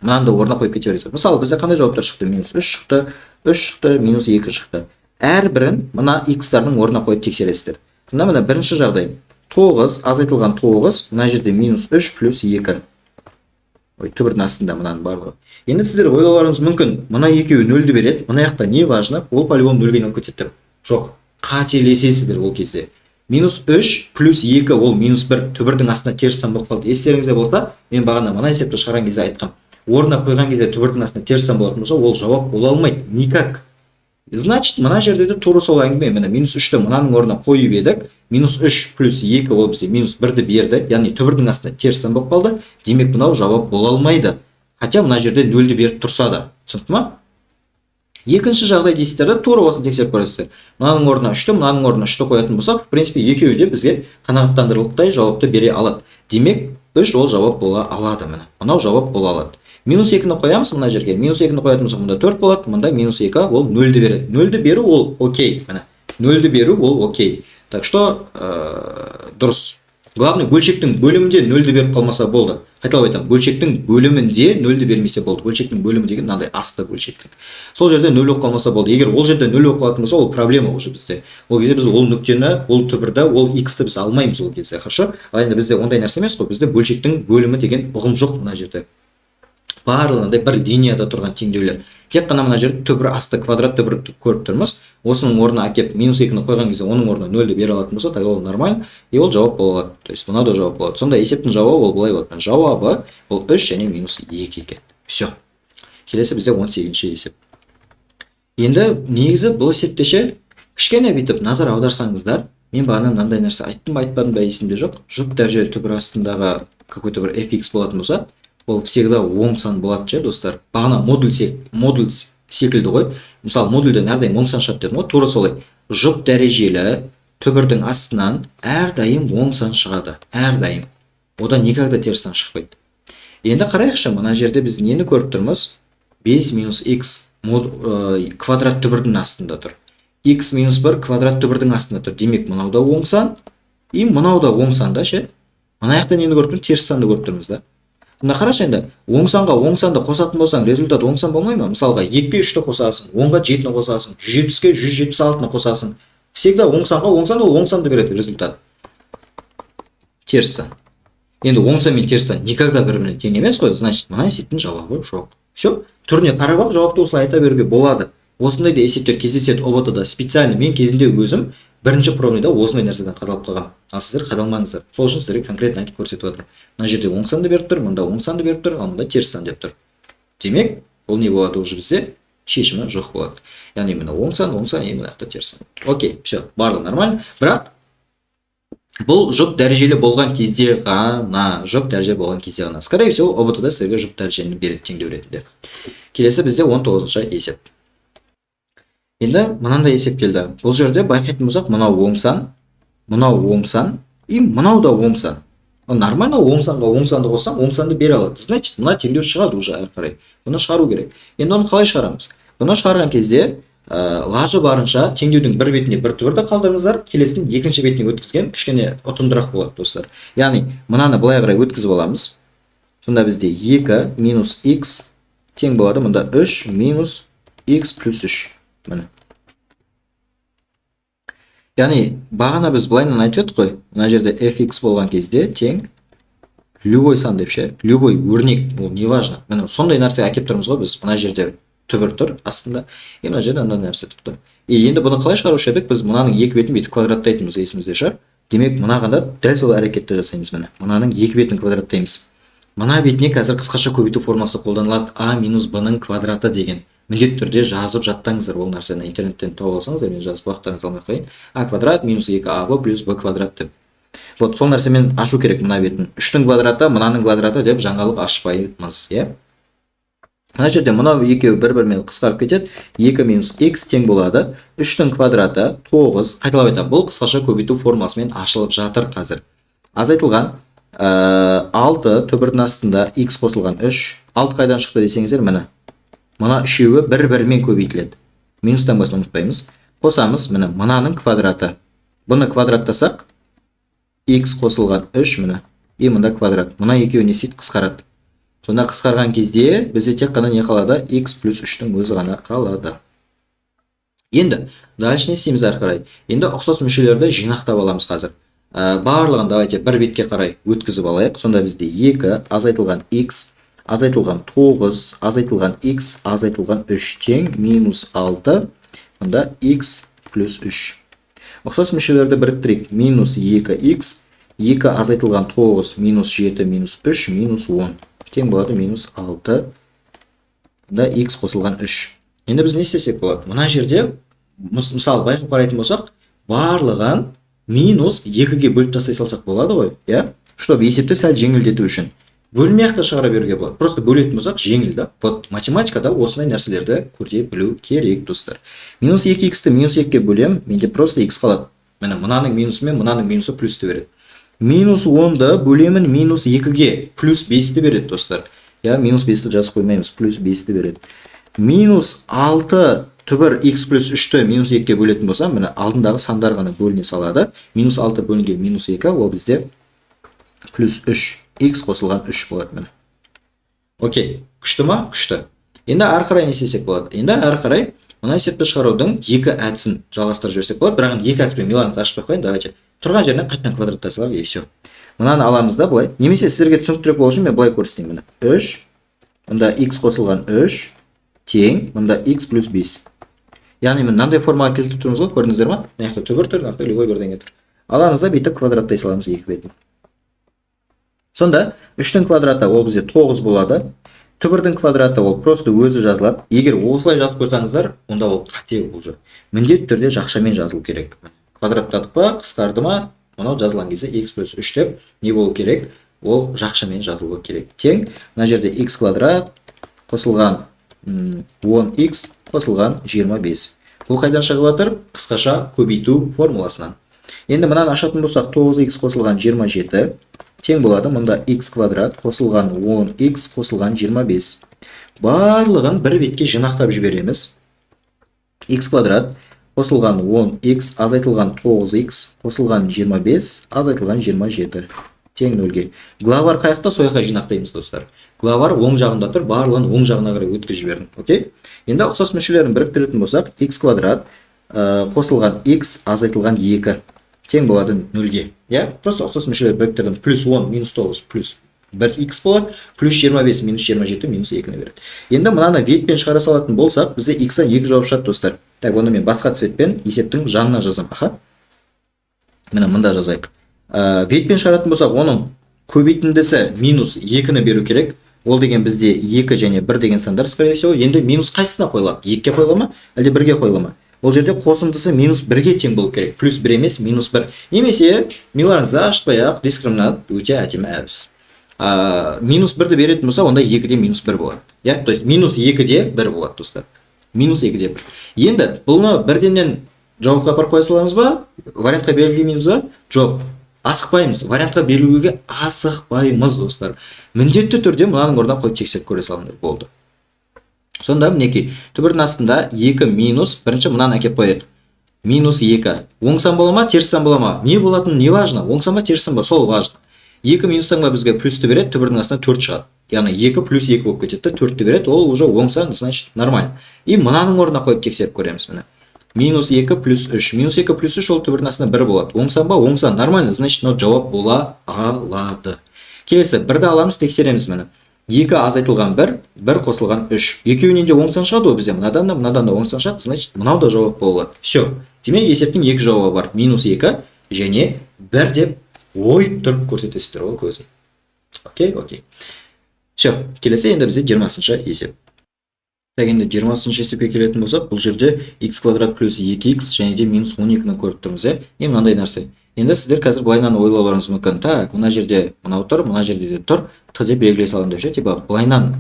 Мынаны да орнына қойып кете бересіз. Мысалы, бізде қандай жауаптар шықты? Минус 3 шықты, 3 шықты, минус 2 шықты. Әрбірін мына x-тардың орнына қойып тексересіздер. Мына бірінші жағдай. 9 азайтылған 9, мына жерде минус 3 плюс 2. Түбірдің астында мынаның барлығы. Енді сіздер ойлауларыңыз мүмкін, мына екеуі 0-ді береді, мына жақта не важно, ол полигон 0-ге айналып кетеді. Жоқ, қателесесіздер ол кезде. Минус 3 плюс 2 ол минус 1 түбірдің астына теріс сан болып қалды. Естеріңізде болса, мен бағана мына есепті шығарған кезде айтқам. Орнына қойған кезде түбірдің астына теріс сан болатын болса, ол жауап бола алмайды. Никак. Значит, мына жерде де тура сол әңгіме. Міне минус 3-ті мынаның орнына қойып едік. Минус 3 плюс 2 ол бізде минус 1-ді берді. Яғни түбірдің астына теріс сан болып қалды. Демек мынау жауап бола алмайды. Хотя мына жерде 0-ді беріп тұрса да. Түсінікті ма? Екінші жағдай дейсіздер де тура осыны тексеріп көресіздер. Мынаның орнына 3-ті, мынаның орнына 3-ті қоятын болсақ, в принципе, екеуі де бізге қанағаттандырарлықтай жауапты бере алады. Демек, 3 ол жауап бола алады міне. Мынау жауап бола алады. Минус 2-ні қоямыз мына жерге. Минус 2-ні қоятын болсақ, мұнда 4 болады. Мұнда минус 2 ол 0-ді береді. 0-ді беру ол окей. Міне. 0-ді беру ол окей. Так что дұрыс. Главный бөлшектің бөлімінде нөлді беріп қалмаса болды. Қайталап айтамын, бөлшектің бөлімінде нөлді бермесе болды. Бөлшектің бөлімі деген мынандай асты бөлшектің. Сол жерде нөл болып қалмаса болды. Егер ол жерде нөл болып қалатын болса, ол проблема уже бізде. Ол кезде біз ол нүктені, ол түбірді, ол x-ті біз алмаймыз ол кезде, хорошо? Ал енді бізде ондай нәрсе емес қой. Бізде бөлшектің бөлімі деген ұғым жоқ мына жерде. Барлығында бір линияда тұрған теңдеулер. Тек қана мына жерде түбір асты квадрат түбірді көріп тұрмыз. Осының орнына әкеп -2-ні қойған кезде оның орнына 0-ді бере алатын болса, тогда ол нормально, и ол жауап бола алады. То есть мынау да жауап болады. Сонда есептің жауабы ол былай болады. Жауабы ол 3 және -2 екен. Все. Келесі бізде 18-ші есеп. Енді негізі бұл есептеше кішкене бүйтіп назар аударсаңыздар, мен бағана мынандай нәрсе айттым ба, айтпадым ба есімде жоқ. Жұп дәрежелі түбір астындағы какой-то бір fx болатын болса, ол всегда оң сан болады ше, достар. Бағана модуль секілді ғой. Мысалы, модульден әрдайым оң сан шығады дедім ғой, тура солай. Жұп дәрежелі түбірдің астынан әрдайым оң сан шығады. Әрдайым. Одан никогда теріс сан шықпайды. Енді қарайықшы, мына жерде біз нені көріп тұрмыз? 5 - x квадрат түбірдің астында тұр. X - 1 квадрат түбірдің астында тұр. Демек, мынау да оң сан, и мынау да оң сан да ше. Мына жақта нені көріп тұрмыз? Теріс санды көріп тұрмыз да. Мына қарашы енді, оң санға оң санды қосатын болсаң, результат оң сан болмай ма? Мысалға 2-ге 3-ті қосасың, 10-ға 7-ні қосасың, 170-ге 176-ны қосасың. Всегда оң санға оң сан, ол оң санды береді результат. Теріс сан. Енді оң сан мен теріс сан никогда бір-біріне тең емес қой, значит, мына есептің жауабы жоқ. Все, түріне қарап ақ жауапты осылай айта беруге болады. Осындай да есептер кездеседі ОБТ-да. Специально мен кезінде өзім бірінші пробныйда осындай нәрседен қадалып қалған. Ал сіздер қадалмаңыздар. Сол үшін сіздерге конкретно айтып көрсетіп жатырмын. Мына жерде оң санды беріп тұр, мында оң санды беріп тұр, ал мында теріс сан деп тұр. Демек, бұл не болады уже бізде? Шешімі жоқ болады. Яғни мына оң сан, и мына жақта теріс сан. Окей, все, барлығы нормально. Бірақ бұл жұп дәрежелі болған кезде ғана, скорее всего, ОБТ-да сіздерге жұп дәрежені береді теңдеу ретінде. Келесі бізде 19-шы есеп. Енді мынандай есеп келді. Бұл жерде байқайтын болсақ, мынау оң сан, и мынау да оң сан. Нормально оң санға оң санды қоссам, оң санды бере алады. Значит, мына теңдеу шығады уже әрі қарай. Бұны шығару керек. Енді оны қалай шығарамыз? Бұны шығарған кезде лажы барынша теңдеудің бір бетіне бір түбірді қалдырыңыздар, келесінің екінші бетіне өткізген кішкене ұтымдырақ болады, достар. Яғни, мынаны былай қарай өткізіп аламыз. Сонда бізде 2 - x тең болады, мұнда 3 - x плюс 3. Міне. Яғни, бағана біз былайынан айтып едік қой, мына жерде fx болған кезде тең любой сан деп ше, любой өрнек, ол не важно. Міне, сондай нәрсе әкеп тұрмыз ғой біз. Мына жерде түбір тұр астында, и мына жерде андай нәрсе тұр. И енді бұны қалай шығарушы едік? Біз мынаның екі бетін бүйтіп квадраттайтынбыз, есімізде шығар. Демек, мынағанда дәл сол әрекетті жасаймыз міне. Мынаның екі бетін квадраттаймыз. Мына бетіне қазір қысқаша көбейту формасы қолданылады, а минус b-ның квадраты деген. Міндетті түрде жазып жаттаңыздар ол нәрсені, интернеттен тауып алсаңыздар, мен жазып уақыттарыңызды алмай қойын. А квадрат минус 2ab плюс b квадрат деп. Вот сол нәрсемен ашу керек мына бетін. 3-тің квадраты, мынаның квадраты деп жаңалық ашпаймыз, иә? Мына жерде мынау екеуі бір-бірімен қысқарып кетеді. 2 - x тең болады. 3-тің квадраты 9. Қайталап айтамын, бұл қысқаша көбейту формасымен ашылып жатыр қазір. Азайтылған 6 түбірдің астында x қосылған 3. 6 қайдан шықты десеңіздер, міне. Мына үшеуі бір-бірімен көбейтіледі. Минустан басын ұмытпаймыз. Қосамыз, міне, мынаның квадраты. Бұны квадраттасақ, x қосылған 3, міне. И мында квадрат. Мына екеуі не істейді? Қысқарады. Сонда қысқарған кезде бізде тек қана не қалады? X плюс 3-тің өзі ғана қалады. Енді, дальше не істейміз әрі қарай? Енді ұқсас мүшелерді жинақтап аламыз қазір. Барлығын давайте бір бетке қарай өткізіп алайық. Сонда бізде 2 азайтылған x, азайтылған 9, азайтылған x, азайтылған 3 тең минус 6, мұнда x плюс 3. Ұқсас мүшелерді біріктірейік. Минус 2x, 2 азайтылған 9, минус 7, минус 3, минус 10. Тең болады минус 6, мұнда x қосылған 3. Енді біз не істесек болады? Мына жерде, мысалы, байқып қарайтын болсақ, барлығын минус 2-ге бөліп тастай салсақ болады ғой, иә? Чтобы есепті сәл жеңілдету үшін. Бөлмей ақ та шығара беруге болады. Просто бөлетін болсақ жеңіл да. Вот математикада осындай нәрселерді көрте білу керек, достар. Минус 2x-ті минус 2-ге бөлем, менде просто x қалады. Мынаның минусы мен мынаның минусы плюсті береді. Минус 10-ды бөлемін минус 2-ге плюс 5-ті береді, достар. Я минус 5-ті жазып қоймаймыз, плюс 5-ті береді. Минус 6 түбір x плюс 3-ті минус 2-ге бөлетін болсам, міне алдындағы сандар ғана бөліне салады. Минус 6 бөлінген минус 2, ол бізде плюс 3 x қосылған 3 болады міне. Окей, күшті ма? Күшті. Енді ары қарай не істесек болады? Енді ары қарай мына есепті шығарудың екі әдісін жалғастырып жіберсек болады. Бірақ екі әдіспен миланды ашпай қояйын, давайте. Тұрған жерінен қайтадан квадраттай салайық и все. Мынаны аламыз да былай. Немесе сіздерге түсініктірек болу үшін мен былай көрсетейін міне. 3, мында x қосылған 3 тең, мында x плюс 5. Яғни мен мынандай формаға келтіріп тұрмыз ғой, көрдіңіздер ма? Мына жақта түбір тұр, мына жақта любой бірдеңе тұр. Аламыз да бүйтіп квадраттай саламыз екі бетін. Сонда 3-тің квадраты ол бізде 9 болады. Түбірдің квадраты ол просто өзі жазылады. Егер осылай жазып қойсаңыздар, онда ол қате уже. Міндетті түрде жақшамен жазылу керек. Квадраттадық па, қысқарды ма, мынау жазылған кезде x плюс 3 деп не болу керек? Ол жақшамен жазылуы керек. Тең, мына жерде x квадрат қосылған 10x қосылған 25. Бұл қайдан шығып жатыр? Қысқаша көбейту формуласынан. Енді мынаны ашатын болсақ 9x қосылған 27 тең болады. Мұнда x квадрат қосылған 10x қосылған 25. Барлығын бір бетке жинақтап жібереміз. x квадрат қосылған 10x азайтылған 9x қосылған 25 азайтылған 27 тең 0-ге. Главар қаяқта, сояққа жинақтаймыз достар. Главар оң жағында тұр, барлығын оң жағына қарай өткізіп жібердім. Окей? Енді ұқсас мүшелерін біріктіретін болсақ, x квадрат қосылған x азайтылған 2 тең болады 0-ге. Просто ұқсас мүшелер біріктірдім. Плюс 10 минус 9 плюс 1x болады, плюс 25 минус 27 минус 2-ні береді. Енді мынаны ветпен шығара салатын болсақ, бізде x-ан 2 жауап шығады достар. Так, оны мен басқа цветпен есептің жанына жазам. Аха. Міне мында жазайық. Ветпен шығаратын болсақ, оның көбейтіндісі минус 2-ні беру керек. Ол деген бізде 2 және 1 деген сандар, скорее всего. Енді минус қайсысына қойылады? 2-ге қойыла ма, әлде 1-ге қойыла ма? Ол жерде қосындысы минус 1-ге тең болу керек. Плюс 1 емес, минус 1. Немесе миларыңызда ашпай-ақ дискриминант өте әдемі әдіс. Минус 1-ді беретін болса, онда 2-де минус 1 болады. То есть минус 2-де 1 болады достар. Минус 2-де 1. Енді бұны бірденнен жауапқа апарып қоя саламыз ба? Вариантқа белгілейміз ба? Жоқ. Асықпаймыз. Вариантқа берілуге асықпаймыз достар. Міндетті түрде мынаның орнына қойып тексеріп көре салыңдар болды. Сонда мінекей түбірдің астында 2 минус, бірінші мынаны әкеп қояйық. Минус 2. Оң сан бола ма, теріс сан бола ма? Не болатыны не важно? Оң сан ба, теріс сан ба? Сол важно. 2 минустан ба бізге плюсті береді, түбірдің астына 4 шығады. Яғни 2 плюс 2 болып кетеді, 4-ті береді, ол уже оң сан, значит нормально. И мынаның орнына қойып тексеріп көреміз міне. Минус 2 плюс 3. Минус 2 плюс 3 ол түбірдің астына 1 болады. Оң сан ба? Оң сан. Нормально, значит, жауап бола алады. Келесі, 1-ді аламыз, тексереміз мені. 2 азайтылған 1, 1 қосылған 3. Екеуінен де оң сан шығады ол бізде. Мынадан да оң сан шығады, значит, мынау да жауап болады. Все. Демек, есептің 2 жауабы бар. Минус 2 және 1 деп ойып тұрып көрсетесіздер ол көзі. Окей. Все. Келесі енді бізде 20-шы есеп. Енді 20-шы есепке келетін болсақ, бұл жерде x квадрат плюс 2x және де минус 12-ні көріп тұрмыз. Не мынандай нәрсе. Енді сіздер қазір былайнан ойлауларыңыз мүмкін. Так, мына жерде мынау тұр, мына жерде де тұр. Т деп белгілей салам деп ше, типа былайнан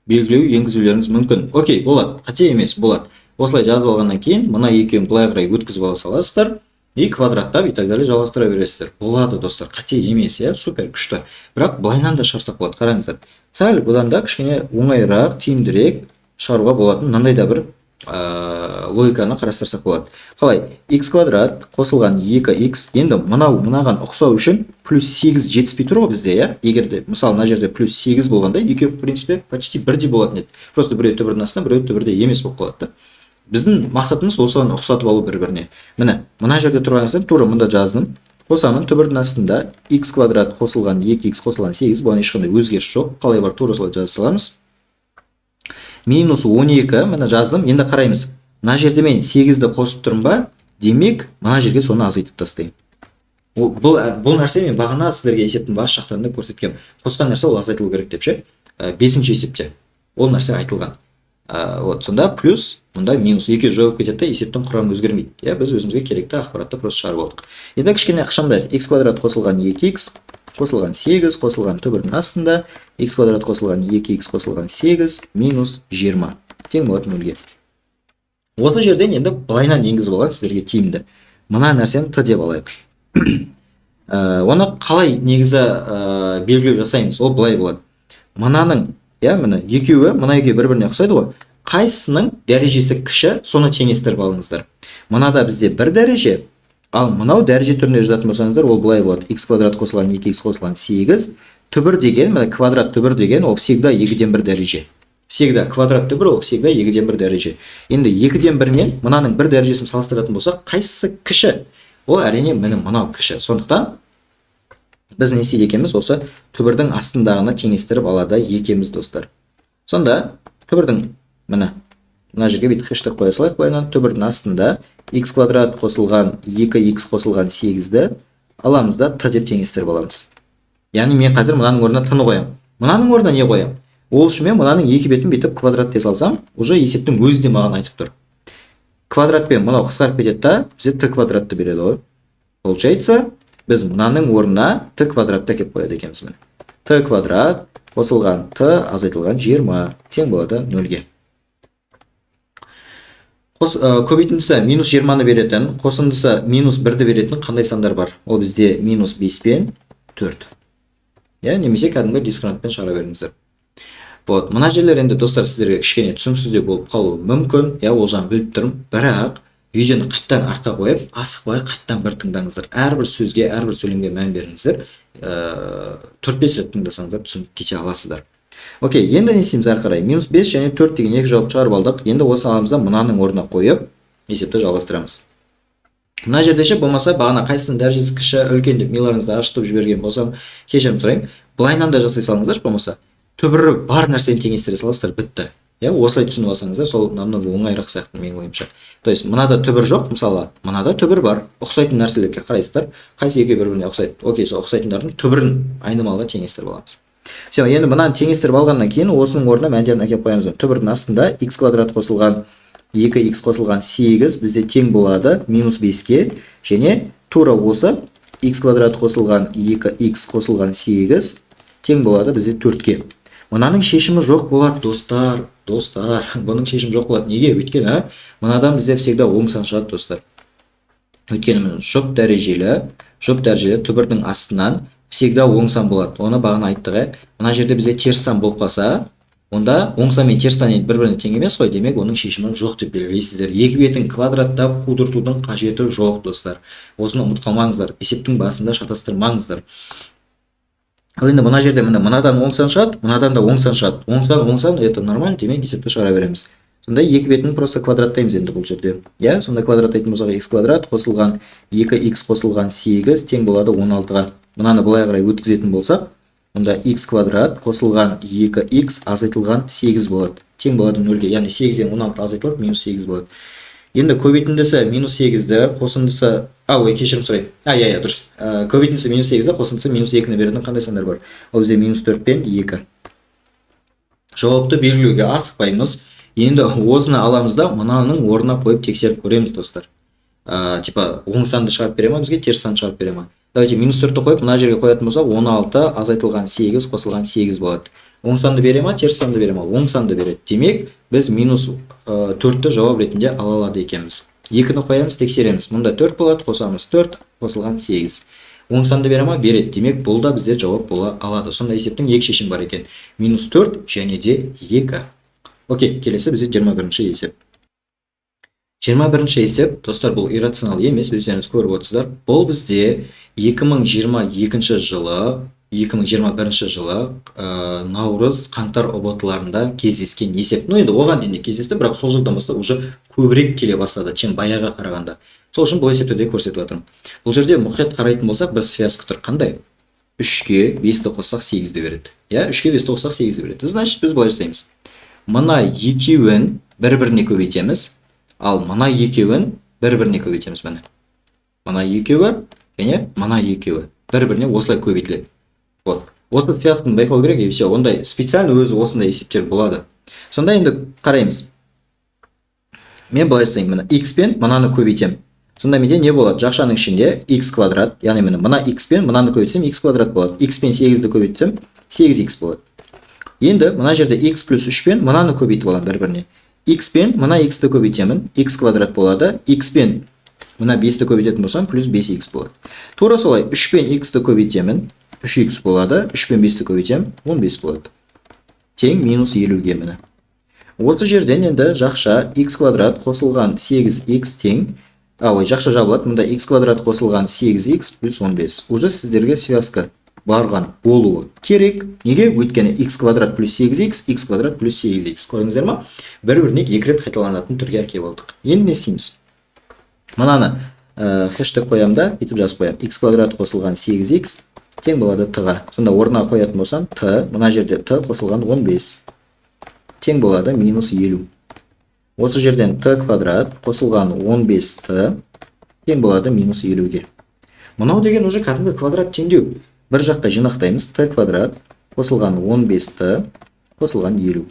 белгілеу енгізулеріңіз мүмкін. Окей, болады. Қате емес, болады. Осылай жазып алғаннан кейін мына екеуін былай қарай өткізіп ала саласыздар и квадраттап и так далее жалғастыра бересіздер. Болады достар, қате емес, супер күшті. Бірақ былайнан да шығарсақ болады. Қараңыздар. Сәл бұдан да кішкене оңайырақ, тиімдірек шығаруға болатын мынандай да бір логиканы қарастырсақ болады. Қалай? X квадрат қосылған 2x. Енді мынаған ұқсау үшін плюс 8 жетіспей тұр ғой бізде, Егер де, мысалы, мына жерде плюс 8 болғанда, екеуі в принципе почти бірдей болатын еді. Просто біреу түбірдің астына, біреу түбірде емес болып қалады. Біздің мақсатымыз осыған ұқсатып алу бір-біріне. Мына жерде тұрған нәрсе тура мында жаздым. Қосамын, түбірдің астында x квадрат қосылған 2x қосылған 8, бұған ешқандай өзгеріс жоқ. Қалай бар, тура солай жаза саламыз. Минус 12, мына жаздым. Енді қараймыз. Мына жерде мен 8-ді қосып тұрмын ба? Демек, мына жерге соны азайтып тастаймын. Бұл нәрсе мен бағана сіздерге есептің бас жақтарында көрсеткем. Қосқан нәрсе ол азайтылу керек деп ше. 5-ші есепте. Ол нәрсе айтылған. Сонда плюс, мұнда минус 2 жойылып кетеді, есептің құрамы өзгермейді. Біз өзімізге керекті ақпаратты просто шығарып алдық. Енді кішкене ықшамдайық. X квадрат қосылған 2x қосылған 8 қосылған түбірдің астында x квадрат қосылған 2x қосылған 8 минус 20 тең болады 0-ге. Осы жерден енді былайнан енгізіп алған сіздерге тиімді. Мына нәрсені т деп алайық. Оны қалай негізі белгілеу жасаймыз? Ол былай болады. Мынаның, мына екеуі бір-біріне ұқсайды ғой. Қайсының дәрежесі кіші, соны теңестіріп алыңыздар. Мынада бізде 1 дәреже, Ал мынау дәреже түрінде жазатын болсаңыздар, ол былай болады. X квадрат қосылған 2x қосылған 8. Түбір деген, мына квадрат түбір деген, ол всегда 2-ден 1 дәреже. Всегда квадрат түбір, ол всегда 2-ден 1 дәреже. Енді 2-ден 1 мен мынаның 1 дәрежесін салыстыратын болсақ, қайсысы кіші? Ол әрине мынау кіші. Сондықтан біз не істейді екенбіз? Осы түбірдің астындағына теңестіріп алады екеміз, достар. Сонда түбірдің мына жерге бүйтіп хэштег қоя салайық. Былайынан түбірдің астында x квадрат қосылған 2x қосылған 8-ді аламыз да t деп теңестіріп аламыз. Яғни мен қазір мынаның орнына t-ны қоям. Мынаның орнына не қоям? Ол үшін мен мынаның екі бетін бүйтіп квадраттай салсам, уже есептің өзі де маған айтып тұр. Квадратпен мынау қысқарып кетеді да, бізде t квадратты береді ғой. Получается, біз мынаның орнына t квадратты әкеп қояды екенбіз. t квадрат қосылған t азайтылған 20 тең болады 0-ге. Көбейтіндісі минус 20-ны беретін, қосындысы минус 1-ді беретін қандай сандар бар? Ол бізде минус 5 пен 4. Немесе кәдімгі дискриминантпен шығара беріңіздер. Мына жерлер енді достар сіздерге кішкене түсініксіздеу болып қалуы мүмкін. Ол жағын бөліп тұрмын. Бірақ видеоны қайттан артқа қойып, асықпай қайттан бір тыңдаңыздар. Әрбір сөзге, әрбір сөйлемге мән беріңіздер. 4-5 рет тыңдасаңыздар түсініп кете аласыздар. Окей, енді не істейміз ары қарай? Минус 5 және 4 деген екі жауап шығарып алдық. Енді осы аламызда мынаның орнына қойып, есепті жалғастырамыз. Мына жерде болмаса бағана қайсының дәрежесі кіші, үлкен деп миларыңызды ашытып жіберген болсам, кешірім сұраймын. Былайынан да жасай салыңыздар, болмаса түбірі бар нәрсені теңестіре саласыздар, бітті. Осылай түсініп алсаңыздар, сол намного оңайырақ сияқты менің ойымша. То есть мынада түбір жоқ, мысалы, мынада түбір бар. Ұқсайтын нәрселерге қарайсыздар, қайсы екі бір-біріне ұқсайды. Окей, сол ұқсайтындардың түбірін айнымалыға теңестіріп аламыз. Все, енді мынаны теңестіріп алғаннан кейін осының орнына мәндерін әкеп қоямыз. Түбірдің астында x квадрат қосылған 2x қосылған 8 бізде тең болады минус 5-ке, және тура осы x квадрат қосылған 2x қосылған 8 тең болады бізде 4-ке. Мынаның шешімі жоқ болады, достар. Бұның шешімі жоқ болады. Неге? Өйткені мынадан бізде всегда оң сан шығады, достар. Өйткені жұп дәрежелі түбірдің астынан всегда оң сан болады. Оны бағана айттық. Мына жерде бізде теріс сан болып қалса, онда оң сан мен теріс сан бір-біріне тең емес қой, демек оның шешімі жоқ деп белгілейсіздер. Екі бетін квадраттап қудыртудың қажеті жоқ, достар. Осыны ұмытып қалмаңыздар. Есептің басында шатастырмаңыздар. Ал енді мына жерде мынадан оң сан шығады, мынадан да оң сан шығады. Оң сан, это нормально, демек есепті шығара береміз. Сонда екі бетін просто квадраттаймыз енді бұл жерде. Сонда квадраттайтын болсақ x квадрат қосылған 2x қосылған 8 тең болады 16-ға. Мынаны былай қарай өткізетін болсақ, онда x квадрат қосылған 2x азайтылған 8 болады. Тең болады 0-ге. Яғни 8-ден 16 азайтылып, минус 8 болады. Енді көбейтіндісі минус 8-ді, қосындысы, кешірім сұрайын. Дұрыс. Көбейтіндісі минус 8-ді, қосындысы минус 2-ні беретін қандай сандар бар? Ол бізде минус 4 пен 2. Жауапты белгілеуге асықпаймыз. Енді осыны аламыз да, мынаның орнына қойып тексеріп көреміз, достар. Оң санды шығарып бере ма бізге, теріс санды шығарып бере ма? Давайте минус 4-ті қойып, мына жерге қоятын болса, 16 азайтылған 8 қосылған 8 болады. Оң санды бере ма, теріс санды бере ма? Оң санды береді. Демек, біз минус 4-ті жауап ретінде ала алады екенбіз. 2-ні қоямыз, тексереміз. Мұнда 4 болады, қосамыз 4, қосылған 8. Оң санды бере ма? Береді. Демек, бұл да бізде жауап бола алады. Сонда есептің екі шешім бар екен. Минус 4 және де 2. Окей, келесі бізде 21-ші есеп. 21-ші есеп, достар, бұл иррационал емес, өздеріңіз көріп отырсыздар. Бұл бізде 2021 жылы наурыз, қаңтар ұбт-ларында кездескен есеп. Енді оған дейін кездесті, бірақ сол жылдан бастап уже көбірек келе бастады, чем баяға қарағанда. Сол үшін бұл есептерде көрсетіп жатырмын. Бұл жерде мұқият қарайтын болсақ, бір связка тұр. Қандай? 3-ке 5-ті қоссақ 8-ді береді. 3-ке 5-ті қоссақ 8-ді береді. Значит, біз былай жасаймыз. Мына екеуін бір-біріне көбейтеміз, ал мына екеуін бір-біріне көбейтеміз. Мына екеуі және мына екеуі бір-біріне осылай көбейтіледі. Осы связканы байқау керек, и все. Ондай специально өзі осындай есептер болады. Сонда енді қараймыз. Мен былай жасаймын, x пен мынаны көбейтем. Сонда менде не болады? Жақшаның ішінде x квадрат, яғни мына x пен мынаны көбейтсем x квадрат болады. X пен 8-ді көбейтсем 8x болады. Енді мына жерде x плюс 3 пен мынаны көбейтіп аламын бір-біріне. X пен мына x-ті көбейтемін, x квадрат болады. X пен мына 5-ті көбейтетін болсам, плюс 5x болады. Тура солай 3 пен x-ті көбейтемін, 3x болады. 3 пен 5-ті көбейтем, 15 болады. Тең минус 50-ге міне. Осы жерден енді жақша x квадрат қосылған 8x тең ой, жақша жабылады. Мұнда x квадрат қосылған 8x плюс 15. Уже сіздерге связка барған болуы керек. Неге? Өйткені x квадрат плюс 8x, x квадрат плюс 8x. Көрдіңіздер ма? Бір-біріне екі рет қайталанатын түрге әкеліп алдық. Енді не істейміз? Мынаны хэштег қоямын да, бүйтіп жазып қоямын. X квадрат қосылған 8x тең болады t-ға. Сонда орнына қоятын болсам, t, мына жерде t қосылған 15 тең болады минус 50. Осы жерден t квадрат қосылған 15t тең болады минус 50-ге. Мынау деген уже кәдімгі квадрат теңдеу. Бір жаққа жинақтаймыз. t квадрат қосылған 15t қосылған 50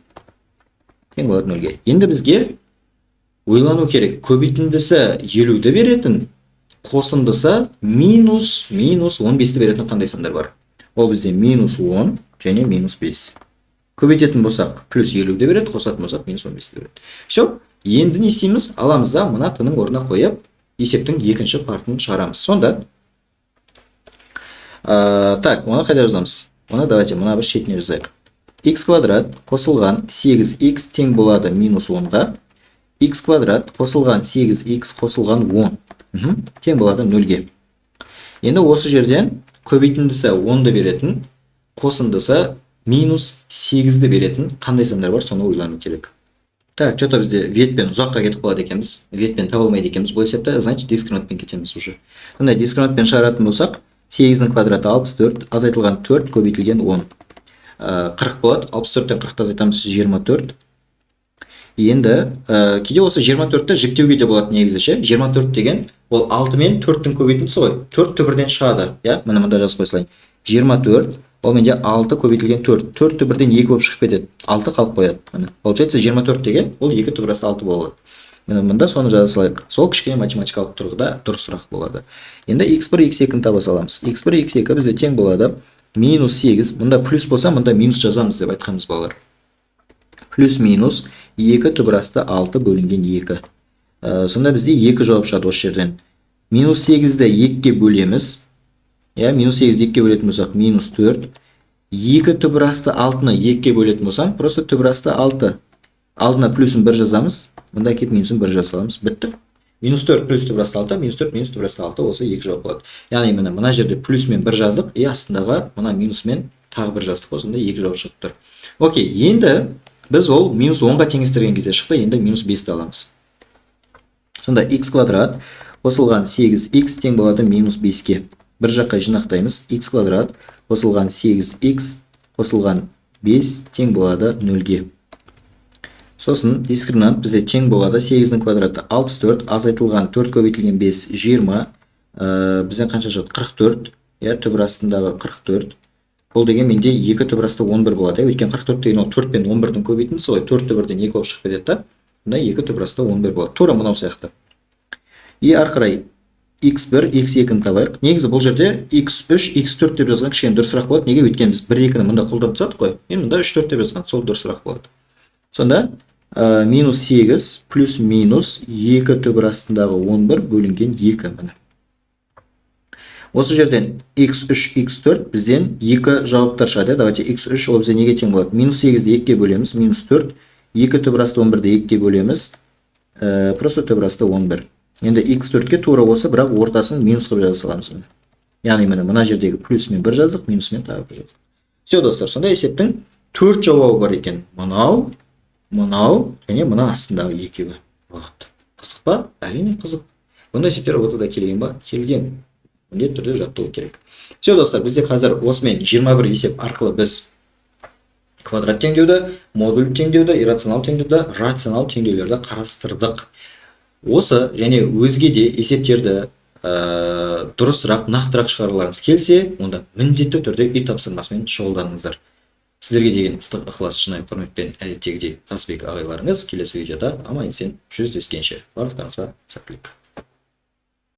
тең болады 0-ге. Енді бізге ойлану керек. Көбейтіндісі 50-ді беретін, қосындысы минус 15-ті беретін қандай сандар бар? Ол бізде минус 10 және минус 5. Көбейтетін болсақ, плюс 50-ді береді, қосатын болсақ, минус 15-ті береді. Все, енді не істейміз? Аламыз да, мына t-ның орнына қойып, есептің екінші партын шығарамыз. Сонда, так, оны қайда жазамыз? Оны давайте мына бір шетіне жазайық. X квадрат қосылған 8x тең болады минус 10-ға. X квадрат қосылған 8x қосылған 10 тең болады 0-ге. Енді осы жерден көбейтіндісі 10-ды беретін, қосындысы минус 8-ді беретін қандай сандар бар, соны ойлану керек. Так, что-то бізде ветпен ұзаққа кетіп қалады екенбіз. Ветпен табылмайды екенбіз. Бұл есепте, значит, дискриминантпен кетеміз уже. Сонда дискриминантпен шығаратын болсақ, 8-ның квадраты 64, азайтылған 4, көбейтілген 10. 40 болады. 64-тен 40-ты азайтамыз 24. Енді кейде осы 24-ті жіктеуге де болады негізі ше. 24 деген ол 6 мен 4-тің көбейтіндісі ғой. 4 бірден шығады. Міне мында жазып қойсылайын. 24 ол менде 6 көбейтілген 4. 4-ті бірден 2 болып шығып кетеді. 6 қалып қояды. Получается 24 деген ол 2 түбірасты 6 болады. Мында соны жаза салайық. Сол кішкене математикалық тұрғыда дұрысырақ болады. Енді x1, x2-ні таба саламыз. x1, x2 бізде тең болады минус 8. Мында плюс болса, мында минус жазамыз деп айтқанбыз балалар. Плюс минус 2 түбірасты 6 бөлінген 2. Сонда бізде 2 жауап шығады осы жерден. Минус 8-ді 2-ге бөлеміз. Минус 8-ді 2-ге бөлетін болсақ, минус 4. 2 түбірасты 6-ны 2-ге бөлетін болсам, просто түбірасты 6. Алдына плюсын 1 жазамыз. Мында кеп минусын 1 жасаламыз. Бітті. Минус 4 плюс түбірасты 6, минус 4 минус түбірасты 6 осы 2 жауап болады. Яғни мына жерде плюс мен 1 жаздық, астындағы мына минус мен тағы 1 жаздық. Осында 2 жауап шығып тұр. Окей, енді біз ол минус 10-ға теңестірген кезде шықты, енді минус 5-ті аламыз. Сонда x квадрат қосылған 8x тең болады минус 5-ке. Бір жаққа жинақтаймыз. X квадрат қосылған 8x қосылған 5 тең болады 0-ге. Сосын дискриминант бізде тең болады 8-ның квадраты 64, азайтылған 4 көбейтілген 5 20. Бізден қанша шығады? 44. Түбір астындағы 44. Бұл деген менде 2 түбірасты 11 болады. Өйткені 44 деген ол 4 пен 11-дің көбейтіндісі ғой. 4 түбірден 2 болып шығып кетеді. Мында 2 түбірасты 11 болады. Тура мынау сияқты. Ары қарай x1, x2-ні табайық. Негізі бұл жерде x3, x4 деп жазған кішкене дұрысырақ болады. Неге? Өйткені біз 1-2-ні мында қолданып тастадық қой. Енді мында 3-4 деп жазған, сол дұрысырақ болады. Сонда минус 8 плюс минус 2 түбір астындағы 11 бөлінген 2 міне. Осы жерден x3, x4 бізден 2 жауаптар шығады. Давайте x3 ол бізде неге тең болады? Минус 8-ді 2-ге бөлеміз, минус 4. 2 түбір асты 11-ді 2-ге бөлеміз, просто түбір асты 11. Енді x4-ге тура осы, бірақ ортасын минус қылып жаза саламыз. Яғни мына жердегі плюс мен 1 жаздық, минус мен тағы 1 жаздық. Все, достар, сонда есептің 4 жауабы бар екен. Мынау, және мына астындағы екеуі. Қызық па? Әрине қызық. Бұндай есептер ортада келген ба? Келген. Міндетті түрде жаттау керек. Все, достар, бізде қазір осымен 21 есеп арқылы біз квадрат теңдеуді, модуль теңдеуді, иррационал теңдеуді, рационал теңдеулерді қарастырдық. Осы және өзге де есептерді дұрысырақ, нақтырақ шығаруларыңыз келсе, онда міндетті түрде үй тапсырмасымен шұғылданыңыздар. Сіздерге деген ыстық ықылас, шынайы құрметпен әдеттегідей Қазбек ағайларыңыз келесі видеода аман есен жүздескенше. Барлықтарыңызға сәттілік.